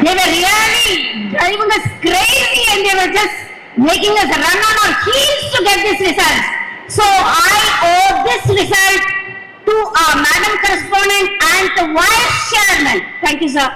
They were really driving us crazy and they were just making us run on our heels to get this result. So I owe this result to our Madam Correspondent and the Vice Chairman. Thank you, sir.